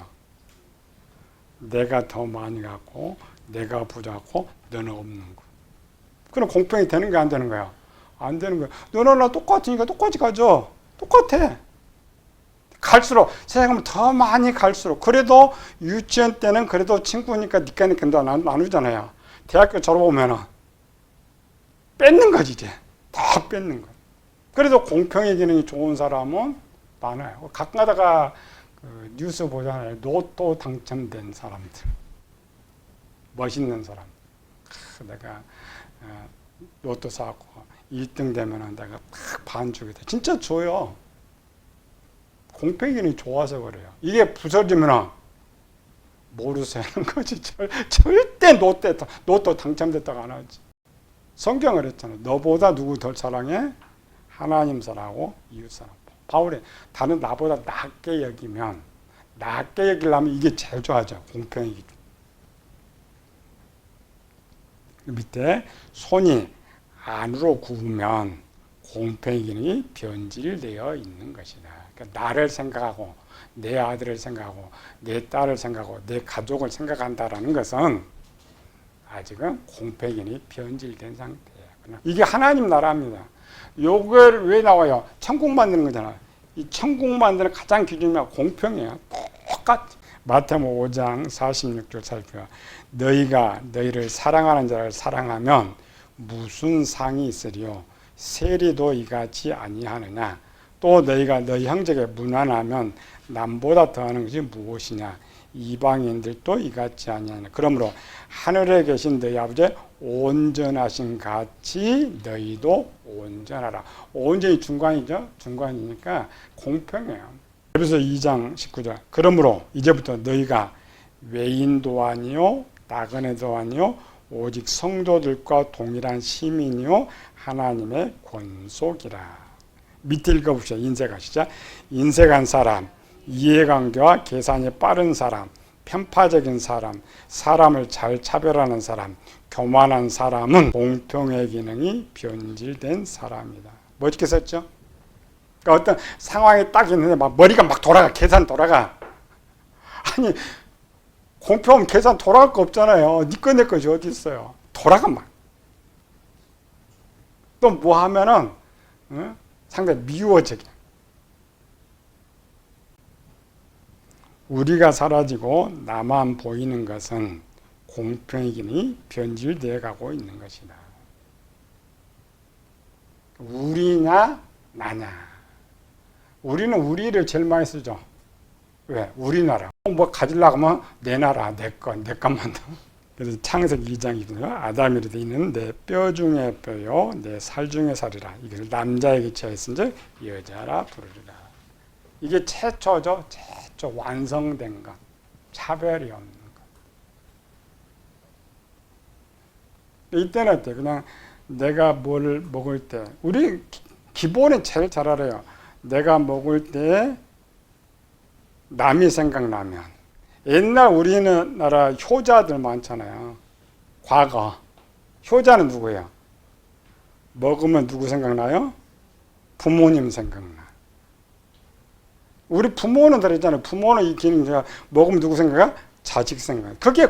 내가 더 많이 갖고 내가 부자고 너는 없는 거. 그럼 공평이 되는 게 안 되는 거야? 안 되는 거야. 너랑 나 똑같으니까 똑같이 가죠. 똑같아. 갈수록 세상은 더 많이 갈수록 그래도 유치원 때는 그래도 친구니까 니까니까 나누잖아요. 대학교 졸업하면은 뺏는 거지 이제. 다 뺏는 거야. 그래도 공평의 기능이 좋은 사람은 많아요. 가끔가다가 그 뉴스 보잖아요. 로또 당첨된 사람들. 멋있는 사람. 내가 로또 사고 1등 되면 내가 딱 반죽이 돼. 진짜 줘요. 공평이 좋아서 그래요. 이게 부서지면 모르서 하는 거지. 절대 로또 당첨됐다고 안 하지. 성경을 했잖아요. 너보다 누구 덜 사랑해? 하나님 사랑하고 이웃 사랑. 바울이 다른 나보다 낮게 여기면 낮게 여기려면 이게 제일 좋아하죠. 공평이. 밑에 손이 안으로 굽으면 공평의 기능이 변질되어 있는 것이다. 그러니까 나를 생각하고 내 아들을 생각하고 내 딸을 생각하고 내 가족을 생각한다라는 것은 아직은 공평의 기능이 변질된 상태예요. 이게 하나님 나라입니다. 요걸 왜 나와요? 천국 만드는 거잖아요. 이 천국 만드는 가장 기준이 공평이에요. 똑같이. 마태복음 5장 46절 살펴. 너희가 너희를 사랑하는 자를 사랑하면 무슨 상이 있으리요? 세리도 이같이 아니하느냐? 또 너희가 너희 형제에게 무난하면 남보다 더하는 것이 무엇이냐. 이방인들도 이같이 아니하냐. 그러므로 하늘에 계신 너희 아버지의 온전하신 같이 너희도 온전하라. 온전히 중간이죠. 중간이니까 공평해요. 그래서 2장 19절. 그러므로 이제부터 너희가 외인도 아니요 나그네도 아니요 오직 성도들과 동일한 시민이요 하나님의 권속이라. 밑에 읽어보시죠. 인색하시죠. 인색한 사람, 이해관계와 계산이 빠른 사람, 편파적인 사람, 사람을 잘 차별하는 사람, 교만한 사람은 공평의 기능이 변질된 사람이다. 멋있게 썼죠? 그러니까 어떤 상황이 딱 있는데 막 머리가 막 돌아가, 계산 돌아가. 아니 공평하면 계산 돌아갈 거 없잖아요. 니 거 내 것이 어디 있어요? 돌아가 막. 또 뭐 하면은 상당히 미워지게. 우리가 사라지고 나만 보이는 것은 공평의 기능이 변질되어 가고 있는 것이다. 우리냐 나냐. 우리는 우리를 제일 많이 쓰죠. 왜? 우리나라. 뭐 가지려고 하면 내 나라, 내 것만. 그래서 창세기 2장 2절 아담이 이르되 이는 내 뼈 중에 뼈요 내 살 중에 살이라. 이걸 남자에게 취하였은즉 여자라 부르리라. 이게 최초죠. 최초 완성된 것. 차별이 없는 것. 이때는 어때? 그냥 내가 뭘 먹을 때 우리 기본은 제일 잘 알아요. 내가 먹을 때 남이 생각나면 옛날 우리나라 효자들 많잖아요. 과거 효자는 누구예요? 먹으면 누구 생각나요? 부모님 생각나. 우리 부모는 다르잖아요. 부모는 이 기능 제가 먹으면 누구 생각나? 자식 생각. 그게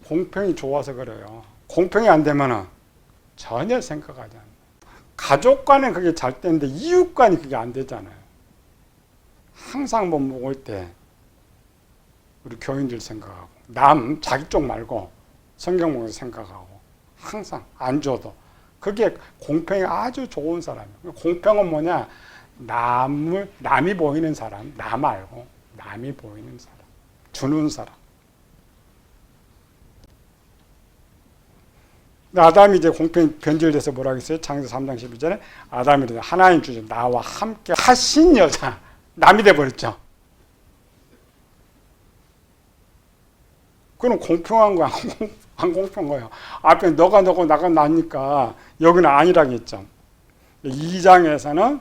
공평이 좋아서 그래요. 공평이 안 되면은 전혀 생각하지 않아요. 가족 간에 그게 잘 되는데 이웃 간이 그게 안 되잖아요. 항상 뭐 먹을 때 우리 교인들 생각하고 자기 쪽 말고 성경 보면서 생각하고 항상 안 줘도 그게 공평이 아주 좋은 사람이에요. 공평은 뭐냐? 남이 보이는 사람, 나 말고 남이 보이는 사람, 주는 사람. 아담이 이제 공평이 변질돼서 뭐라고 했어요? 창세기 3장 12절에 아담이 하나님 주신 나와 함께 하신 여자 남이 돼버렸죠. 그건 공평한 거야, 안 공평한 거예요. 앞에 너가 너고 나가 나니까 여기는 아니라겠죠. 2장에서는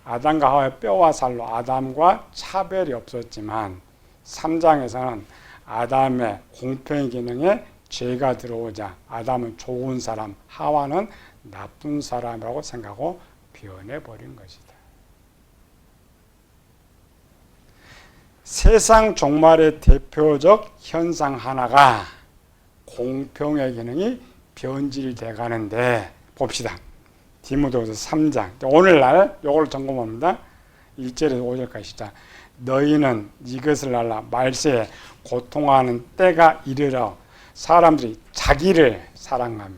아담과 하와의 뼈와 살로 아담과 차별이 없었지만 3장에서는 아담의 공평의 기능에 죄가 들어오자 아담은 좋은 사람, 하와는 나쁜 사람이라고 생각하고 변해버린 것이다. 세상 종말의 대표적 현상 하나가 공평의 기능이 변질돼 가는데 봅시다. 디모데후서 3장. 오늘날 이걸 점검합니다. 1절에서 5절까지 시작. 너희는 이것을 알라. 말세에 고통하는 때가 이르러 사람들이 자기를 사랑하며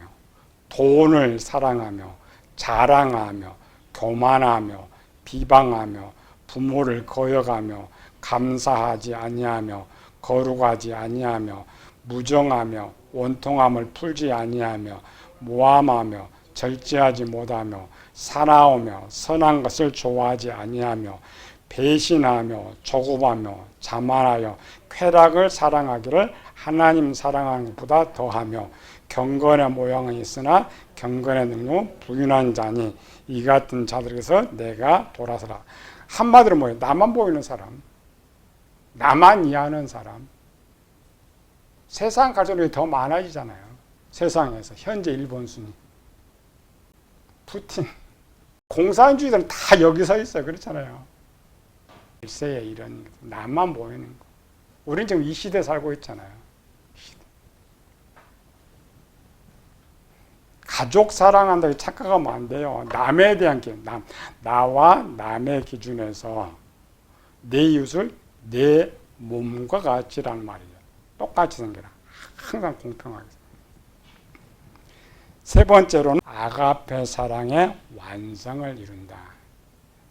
돈을 사랑하며 자랑하며 교만하며 비방하며 부모를 거역하며 감사하지 아니하며 거룩하지 아니하며 무정하며 원통함을 풀지 아니하며 모함하며 절제하지 못하며 사나우며 선한 것을 좋아하지 아니하며 배신하며 조급하며 자만하여 쾌락을 사랑하기를 하나님 사랑하는 것보다 더하며 경건의 모양은 있으나 경건의 능력은 부인한 자니 이 같은 자들에게서 내가 돌아서라. 한마디로 뭐예요? 나만 보이는 사람, 나만 이해하는 사람. 세상 가족이 더 많아지잖아요. 세상에서 현재 일본 순위 푸틴 공산주의들은 다 여기 서 있어요. 그렇잖아요. 일세에 이런 나만 보이는 거. 우리는 지금 이 시대에 살고 있잖아요. 가족 사랑한다고 착각하면 안 돼요. 남에 대한 기준, 나와 남의 기준에서 내 이웃을 내 몸과 같이라는 말이에요. 똑같이 생겨라. 항상 공평하게. 세 번째로는 아가페 사랑의 완성을 이룬다.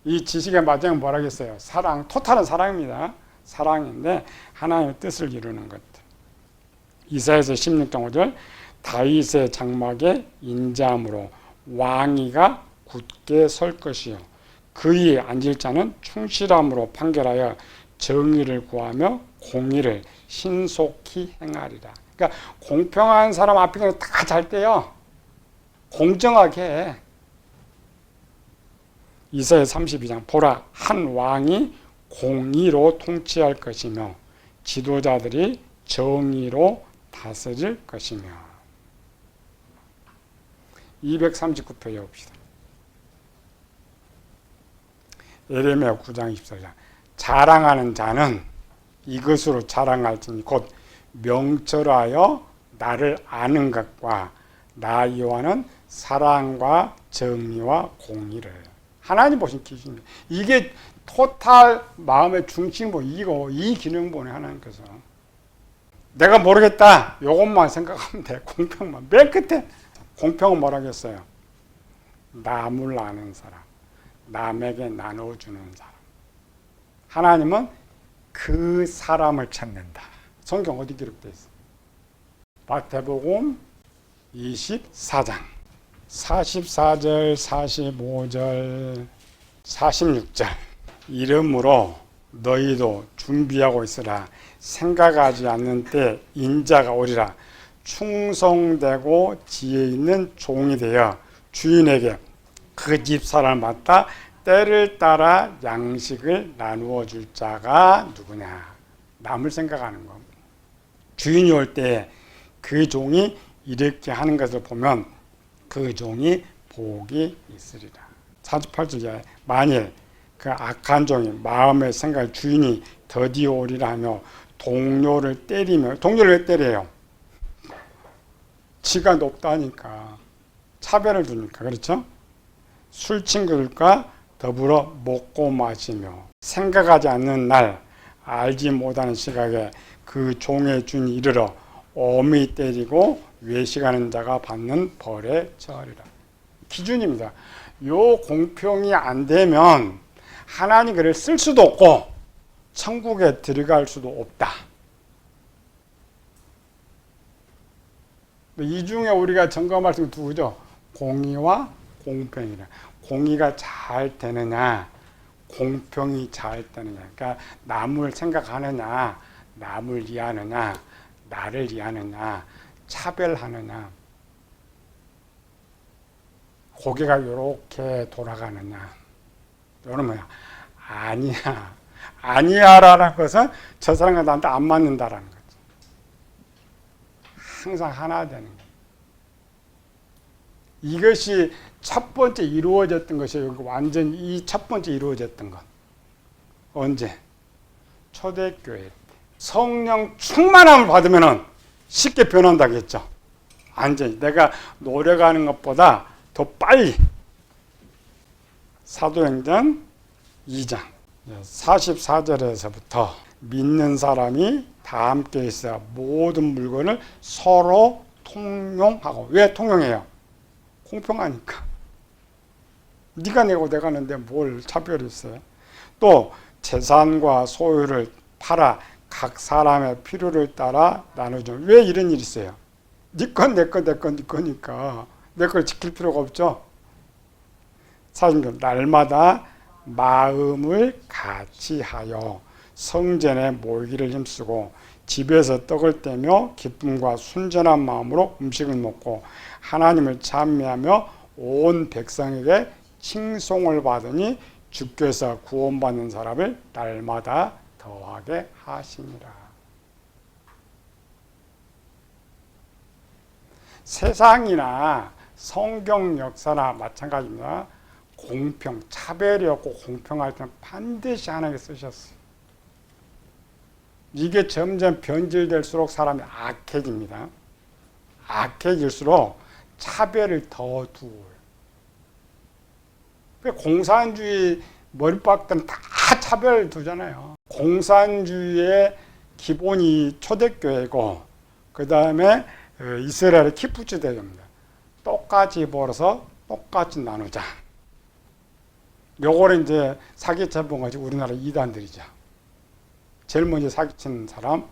이 지식의 마정은 뭐라겠어요? 사랑, 토탈은 사랑입니다. 사랑인데 하나님의 뜻을 이루는 것들. 이사야서 16장 5절 다윗의 장막에 인자함으로 왕위가 굳게 설 것이요 그의 앉을 자는 충실함으로 판결하여 정의를 구하며 공의를 신속히 행하리라. 그러니까 공평한 사람 앞에는 다 잘 돼요. 공정하게 해. 이사야 32장 보라 한 왕이 공의로 통치할 것이며 지도자들이 정의로 다스릴 것이며 239표 봅시다. 예레미야 9장 24절 자랑하는 자는 이것으로 자랑할지니 곧 명철하여 나를 아는 것과 나 여호와는 사랑과 정의와 공의를 하나님 보신 기준입니다. 이게 토탈 마음의 중심보 이거 이 기능보네 하나님께서. 내가 모르겠다 이것만 생각하면 돼. 공평만 맨 끝에 공평은 뭐라겠어요? 남을 아는 사람 남에게 나눠주는 사람. 하나님은 그 사람을 찾는다. 성경 어디 기록되어 있어? 마태복음 24장 44절 45절 46절 이러므로 너희도 준비하고 있으라. 생각하지 않는 때 인자가 오리라. 충성되고 지혜 있는 종이 되어 주인에게 그 집 사람을 맡아 때를 따라 양식을 나누어 줄 자가 누구냐. 남을 생각하는 거. 주인이 올 때 그 종이 이렇게 하는 것을 보면 그 종이 복이 있으리라. 48절에 만일 그 악한 종이 마음의 생각 주인이 더디 오리라 하며 동료를 때리며 동료를 왜 때려요? 지가 높다니까 차별을 두니까 그렇죠? 술 친구들과 더불어 먹고 마시며 생각하지 않는 날 알지 못하는 시각에 그 종의 주인이 이르러 엄히 때리고 외식하는 자가 받는 벌에 처하리라. 기준입니다. 요 공평이 안 되면 하나님 글을 쓸 수도 없고 천국에 들어갈 수도 없다. 이 중에 우리가 점검할 수 있는 두 가지죠. 공의와 공평이라. 공의가 잘 되느냐, 공평이 잘 되느냐. 그러니까 남을 생각하느냐, 남을 이해하느냐, 나를 이해하느냐, 차별하느냐. 고개가 이렇게 돌아가느냐. 이거는 뭐야? 아니야. 아니야라는 것은 저 사람과 나한테 안 맞는다라는 거죠. 항상 하나 되는 거예요. 이것이 첫 번째 이루어졌던 것이에요. 완전히 이 첫 번째 이루어졌던 것. 언제? 초대교회 때. 성령 충만함을 받으면 쉽게 변한다고 했죠. 완전히. 내가 노력하는 것보다 더 빨리. 사도행전 2장 44절에서부터 믿는 사람이 다 함께 있어 모든 물건을 서로 통용하고. 왜 통용해요? 공평하니까. 네가 내고 내가 내는데 뭘 차별이 있어요? 또 재산과 소유를 팔아 각 사람의 필요를 따라 나누죠. 왜 이런 일이 있어요? 네 건 내 건 내 건 네 거니까 내 걸 지킬 필요가 없죠. 사실 날마다 마음을 같이하여 성전에 모이기를 힘쓰고 집에서 떡을 떼며 기쁨과 순전한 마음으로 음식을 먹고 하나님을 찬미하며 온 백성에게 칭송을 받으니 주께서 구원받는 사람을 날마다 더하게 하시니라. 세상이나 성경 역사나 마찬가지입니다. 공평, 차별이 없고 공평할 때는 반드시 하나님께서 쓰셨어요. 이게 점점 변질될수록 사람이 악해집니다. 악해질수록 차별을 더 두어요. 공산주의 머리박들은 다 차별을 두잖아요. 공산주의의 기본이 초대교회고 그 다음에 이스라엘의 키푸츠 대교입니다. 똑같이 벌어서 똑같이 나누자. 요거를 이제 사기쳐 본 것이 우리나라 이단들이죠. 제일 먼저 사기친 사람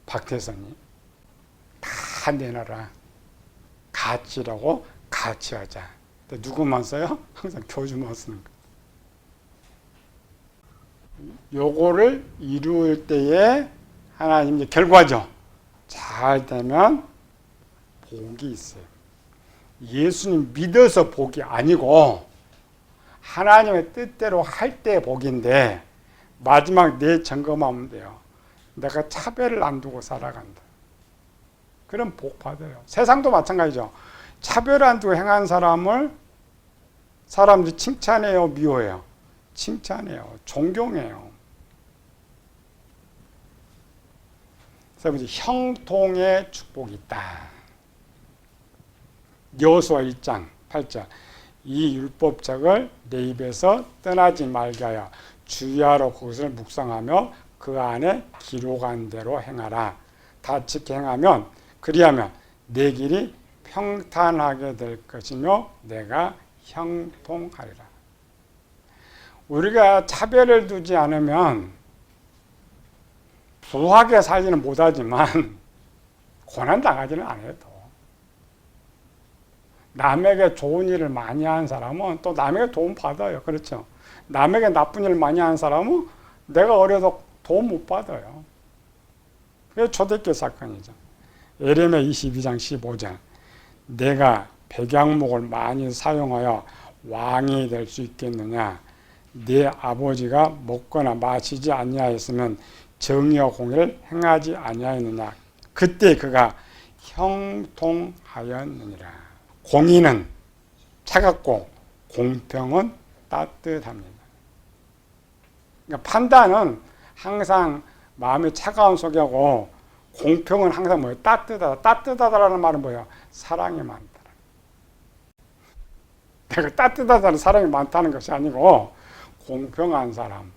박태선이 다 내놔라. 같이라고 같이 하자. 누구만 써요? 항상 교주만 쓰는 거. 요거를 이룰 때에 하나님 이제 결과죠. 잘 되면 복이 있어요. 예수님 믿어서 복이 아니고 하나님의 뜻대로 할 때 복인데 마지막 내 점검하면 돼요. 내가 차별을 안 두고 살아간다. 그럼 복 받아요. 세상도 마찬가지죠. 차별 안 두고 행한 사람을 사람들이 칭찬해요, 미워해요? 칭찬해요. 존경해요. 그래서 형통의 축복이 있다. 여호수아 1장 8절 이 율법책을 내 입에서 떠나지 말게 하여 주야로 그것을 묵상하며 그 안에 기록한 대로 행하라. 다 지켜 행하면 그리하면 내 길이 평탄하게 될 것이며 내가 형통하리라. 우리가 차별을 두지 않으면 부하게 살지는 못하지만 고난당하지는 않아요. 또. 남에게 좋은 일을 많이 하는 사람은 또 남에게 도움 받아요. 그렇죠? 남에게 나쁜 일을 많이 하는 사람은 내가 어려도 도움 못 받아요. 그게 초대교회 사건이죠. 예레미야 22장 15절 내가 백양목을 많이 사용하여 왕이 될 수 있겠느냐. 네 아버지가 먹거나 마시지 아니하였으면 정의와 공의를 행하지 아니하였느냐. 그때 그가 형통하였느니라. 공의는 차갑고 공평은 따뜻합니다. 그러니까 판단은 항상 마음이 차가운 속이고 공평은 항상 뭐예요? 따뜻하다. 따뜻하다라는 말은 뭐예요? 사랑이 많다. 내가 따뜻하다는 사랑이 많다는 것이 아니고 공평한 사람,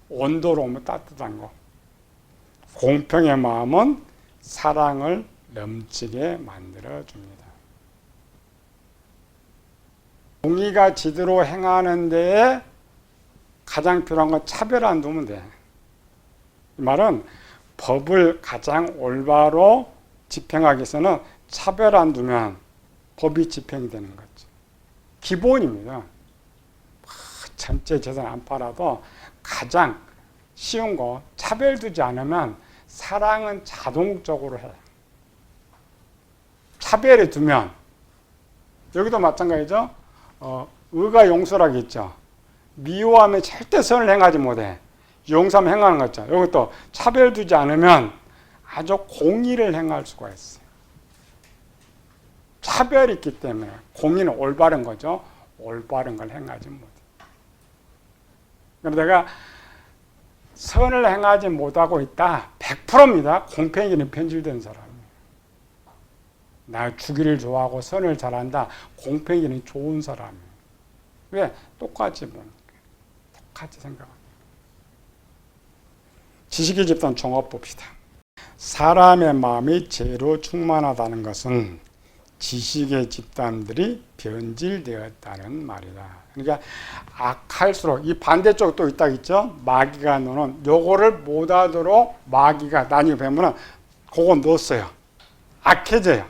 온도로우면 따뜻한 거. 공평의 마음은 사랑을 넘치게 만들어줍니다. 공의가 제대로 행하는 데에 가장 필요한 건 차별 안 두면 돼. 이 말은 법을 가장 올바로 집행하기 위해서는 차별 안 두면 법이 집행이 되는 거죠. 기본입니다. 전체 재산 안 팔아도 가장 쉬운 거 차별 두지 않으면 사랑은 자동적으로 해요. 차별을 두면 여기도 마찬가지죠. 의가 용서라고 했죠. 미워하면 절대 선을 행하지 못해. 용서하면 행하는 거죠. 이것도 차별 두지 않으면 아주 공의를 행할 수가 있어요. 차별이 있기 때문에 공의는 올바른 거죠. 올바른 걸 행하지 못해. 그럼 내가 선을 행하지 못하고 있다. 100%입니다. 공평이는 편질된 사람이에요. 나 주기를 좋아하고 선을 잘한다. 공평이는 좋은 사람이에요. 왜? 똑같이 보니까. 똑같이 생각합니다. 지식의 집단 종합 봅시다. 사람의 마음이 죄로 충만하다는 것은 지식의 집단들이 변질되었다는 말이다. 그러니까 악할수록 이 반대쪽 또 있다 있죠. 마귀가 노는 요거를 못하도록 마귀가 나뉘어 보면은 그거 넣었어요. 악해져요.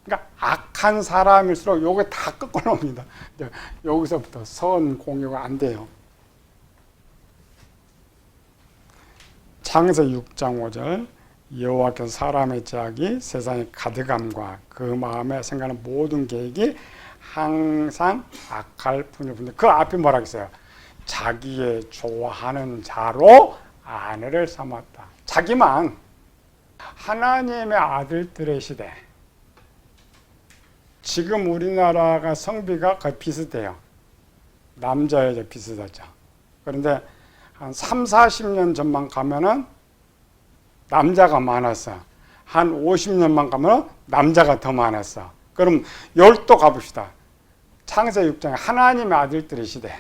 그러니까 악한 사람일수록 요게 다 꺾어놓습니다. 여기서부터 선 공유가 안 돼요. 창세기 6장 5절 여호와께서 사람의 죄악이 세상에 가득함과 그 마음에 생각하는 모든 계획이 항상 악할 뿐이군요. 그 앞에 뭐라고 했어요? 자기의 좋아하는 자로 아내를 삼았다. 자기만. 하나님의 아들들의 시대. 지금 우리나라가 성비가 거의 비슷해요. 남자 여자 비슷하죠. 그런데 한 3, 40년 전만 가면은 남자가 많았어. 한 50년만 가면 남자가 더 많았어. 그럼 열도 가봅시다. 창세기 6장에 하나님의 아들들의 시대.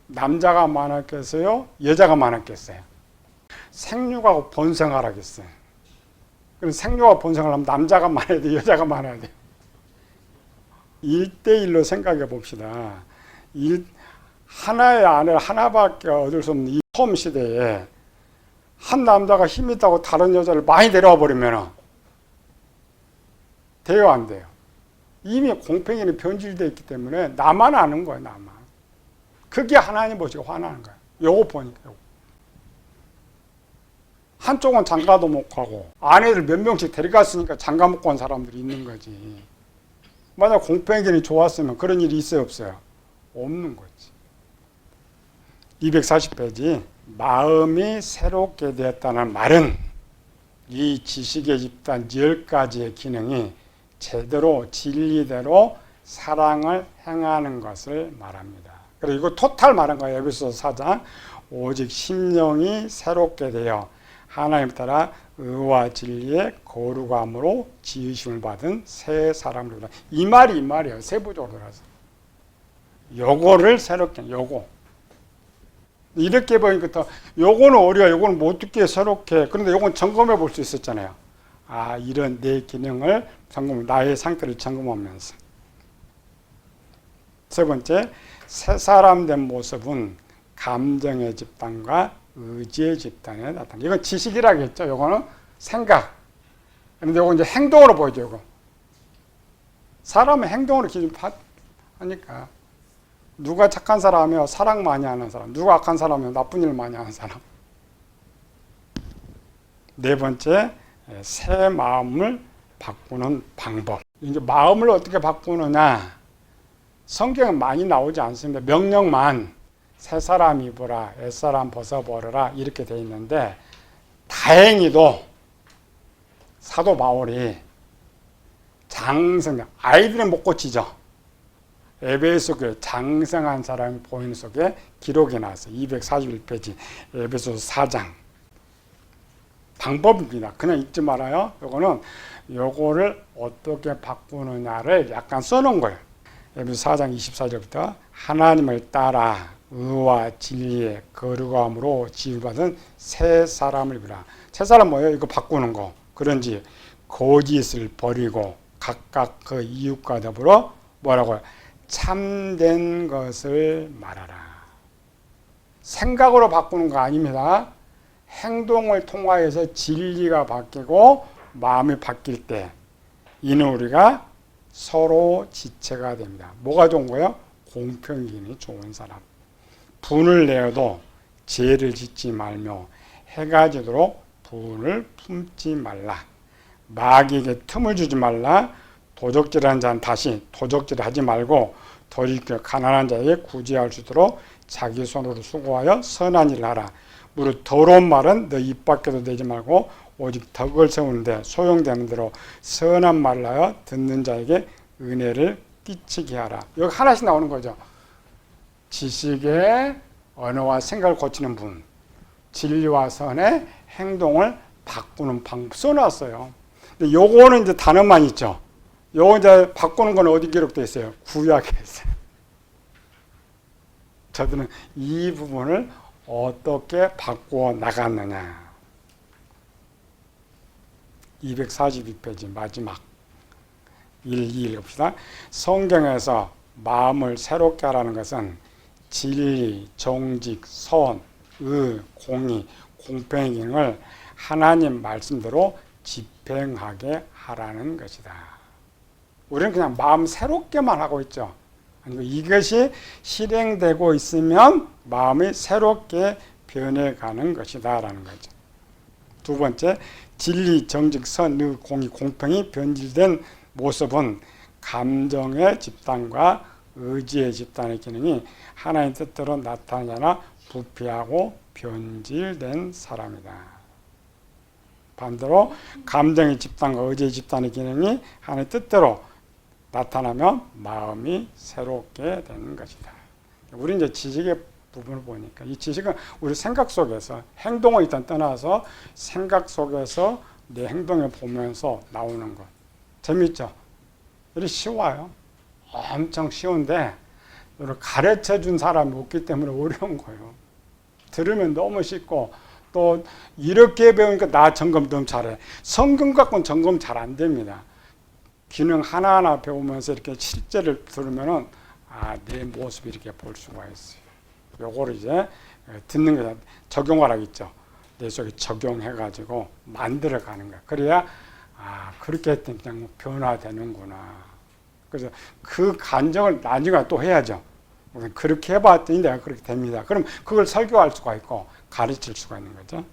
남자가 많았겠어요? 여자가 많았겠어요? 생육하고 번성하라겠어요. 그럼 생육하고 번성을 하면 남자가 많아야 돼, 여자가 많아야 돼. 1대1로 생각해 봅시다. 하나의 아내를 하나밖에 얻을 수 없는 이 처음 시대에 한 남자가 힘이 있다고 다른 여자를 많이 데려와 버리면 돼요, 안 돼요? 이미 공평이는 변질되어 있기 때문에 나만 아는 거예요, 나만. 그게 하나님 보시고 화나는 거예요. 요거 보니까. 요거. 한쪽은 장가도 못 가고 아내들 몇 명씩 데려갔으니까 장가 못 간 사람들이 있는 거지. 만약 공평이는 좋았으면 그런 일이 있어요, 없어요? 없는 거지. 240페이지. 마음이 새롭게 되었다는 말은 이 지식의 집단 10가지의 기능이 제대로 진리대로 사랑을 행하는 것을 말합니다. 그리고 이거 토탈 말한 거예요. 에베소서 4장. 오직 심령이 새롭게 되어 하나님 따라 의와 진리의 거룩함으로 지으심을 받은 새 사람들이다. 이 말이에요. 세부적으로 들어서. 요거를 새롭게, 요거. 이렇게 보니까 요거는 어려워. 요거는 못 듣게 새롭게. 그런데 요건 점검해 볼 수 있었잖아요. 아, 이런 내 기능을 나의 상태를 점검하면서. 세 번째, 새 사람 된 모습은 감정의 집단과 의지의 집단에 나타납니다. 이건 지식이라겠죠. 요거는 생각. 그런데 요거 이제 행동으로 보이죠. 요거. 사람은 행동으로 기준하니까. 누가 착한 사람이요? 사랑 많이 하는 사람. 누가 악한 사람이요? 나쁜 일 많이 하는 사람. 네 번째, 새 마음을 바꾸는 방법. 이제 마음을 어떻게 바꾸느냐? 성경은 많이 나오지 않습니다. 명령만 새 사람 입으라, 옛사람 벗어버려라 이렇게 돼 있는데 다행히도 사도 바울이 아이들은 못 고치죠. 에베소 교회 장성한 사람이 보이는 속에 기록이 나왔어요. 241페이지 에베소서 4장. 방법입니다. 그냥 읽지 말아요. 요거를 어떻게 바꾸느냐를 약간 써놓은 거예요. 에베소 4장 24절부터 하나님을 따라 의와 진리의 거룩함으로 지음받은 새 사람을 입으라. 새 사람 뭐예요? 이거 바꾸는 거. 그런지 거짓을 버리고 각각 그 이웃과 더불어 뭐라고요? 참된 것을 말하라. 생각으로 바꾸는 거 아닙니다. 행동을 통하여서 진리가 바뀌고 마음이 바뀔 때 이는 우리가 서로 지체가 됩니다. 뭐가 좋은 거예요? 공평이 좋은 사람. 분을 내어도 죄를 짓지 말며 해가 지도록 분을 품지 말라. 마귀에게 틈을 주지 말라. 도적질하는 자는 다시 도적질을 하지 말고 돌이켜 가난한 자에게 구제할 수 있도록 자기 손으로 수고하여 선한 일을 하라. 무릇 더러운 말은 너 입 밖에도 내지 말고 오직 덕을 세우는데 소용되는 대로 선한 말을 하여 듣는 자에게 은혜를 끼치게 하라. 여기 하나씩 나오는 거죠. 지식의 언어와 생각을 고치는 분, 진리와 선의 행동을 바꾸는 방법 써놨어요. 근데 요거는 이제 단어만 있죠. 요거 이제 바꾸는 건 어디 기록되어 있어요? 구약에 있어요. 저들은 이 부분을 어떻게 바꾸어 나갔느냐. 242페이지 마지막 1, 2 읽읍시다. 성경에서 마음을 새롭게 하라는 것은 진리, 정직, 선, 의, 공의, 공평을 하나님 말씀대로 집행하게 하라는 것이다. 우리는 그냥 마음 새롭게만 하고 있죠. 이것이 실행되고 있으면 마음이 새롭게 변해가는 것이다 라는 거죠. 두 번째, 진리, 정직, 선, 의, 공의, 공평이 변질된 모습은 감정의 집단과 의지의 집단의 기능이 하나님 뜻대로 나타나거나 부패하고 변질된 사람이다. 반대로 감정의 집단과 의지의 집단의 기능이 하나님 뜻대로 나타나면 마음이 새롭게 되는 것이다. 우리 이제 지식의 부분을 보니까 이 지식은 우리 생각 속에서 행동을 일단 떠나서 생각 속에서 내 행동을 보면서 나오는 것. 재밌죠? 이리 쉬워요. 엄청 쉬운데 가르쳐 준 사람이 없기 때문에 어려운 거예요. 들으면 너무 쉽고 또 이렇게 배우니까 나 점검 너무 잘해. 성경 갖고는 점검 잘 안 됩니다. 기능 하나하나 배우면서 이렇게 실제를 들으면은 내 모습이 이렇게 볼 수가 있어요. 요거를 이제 듣는 거다. 적용하라고 있죠. 내 속에 적용해가지고 만들어가는 거야. 그래야 그렇게 했더니 그냥 변화되는구나. 그래서 그 간정을 나중에 또 해야죠. 그렇게 해봤더니 내가 그렇게 됩니다. 그럼 그걸 설교할 수가 있고 가르칠 수가 있는 거죠.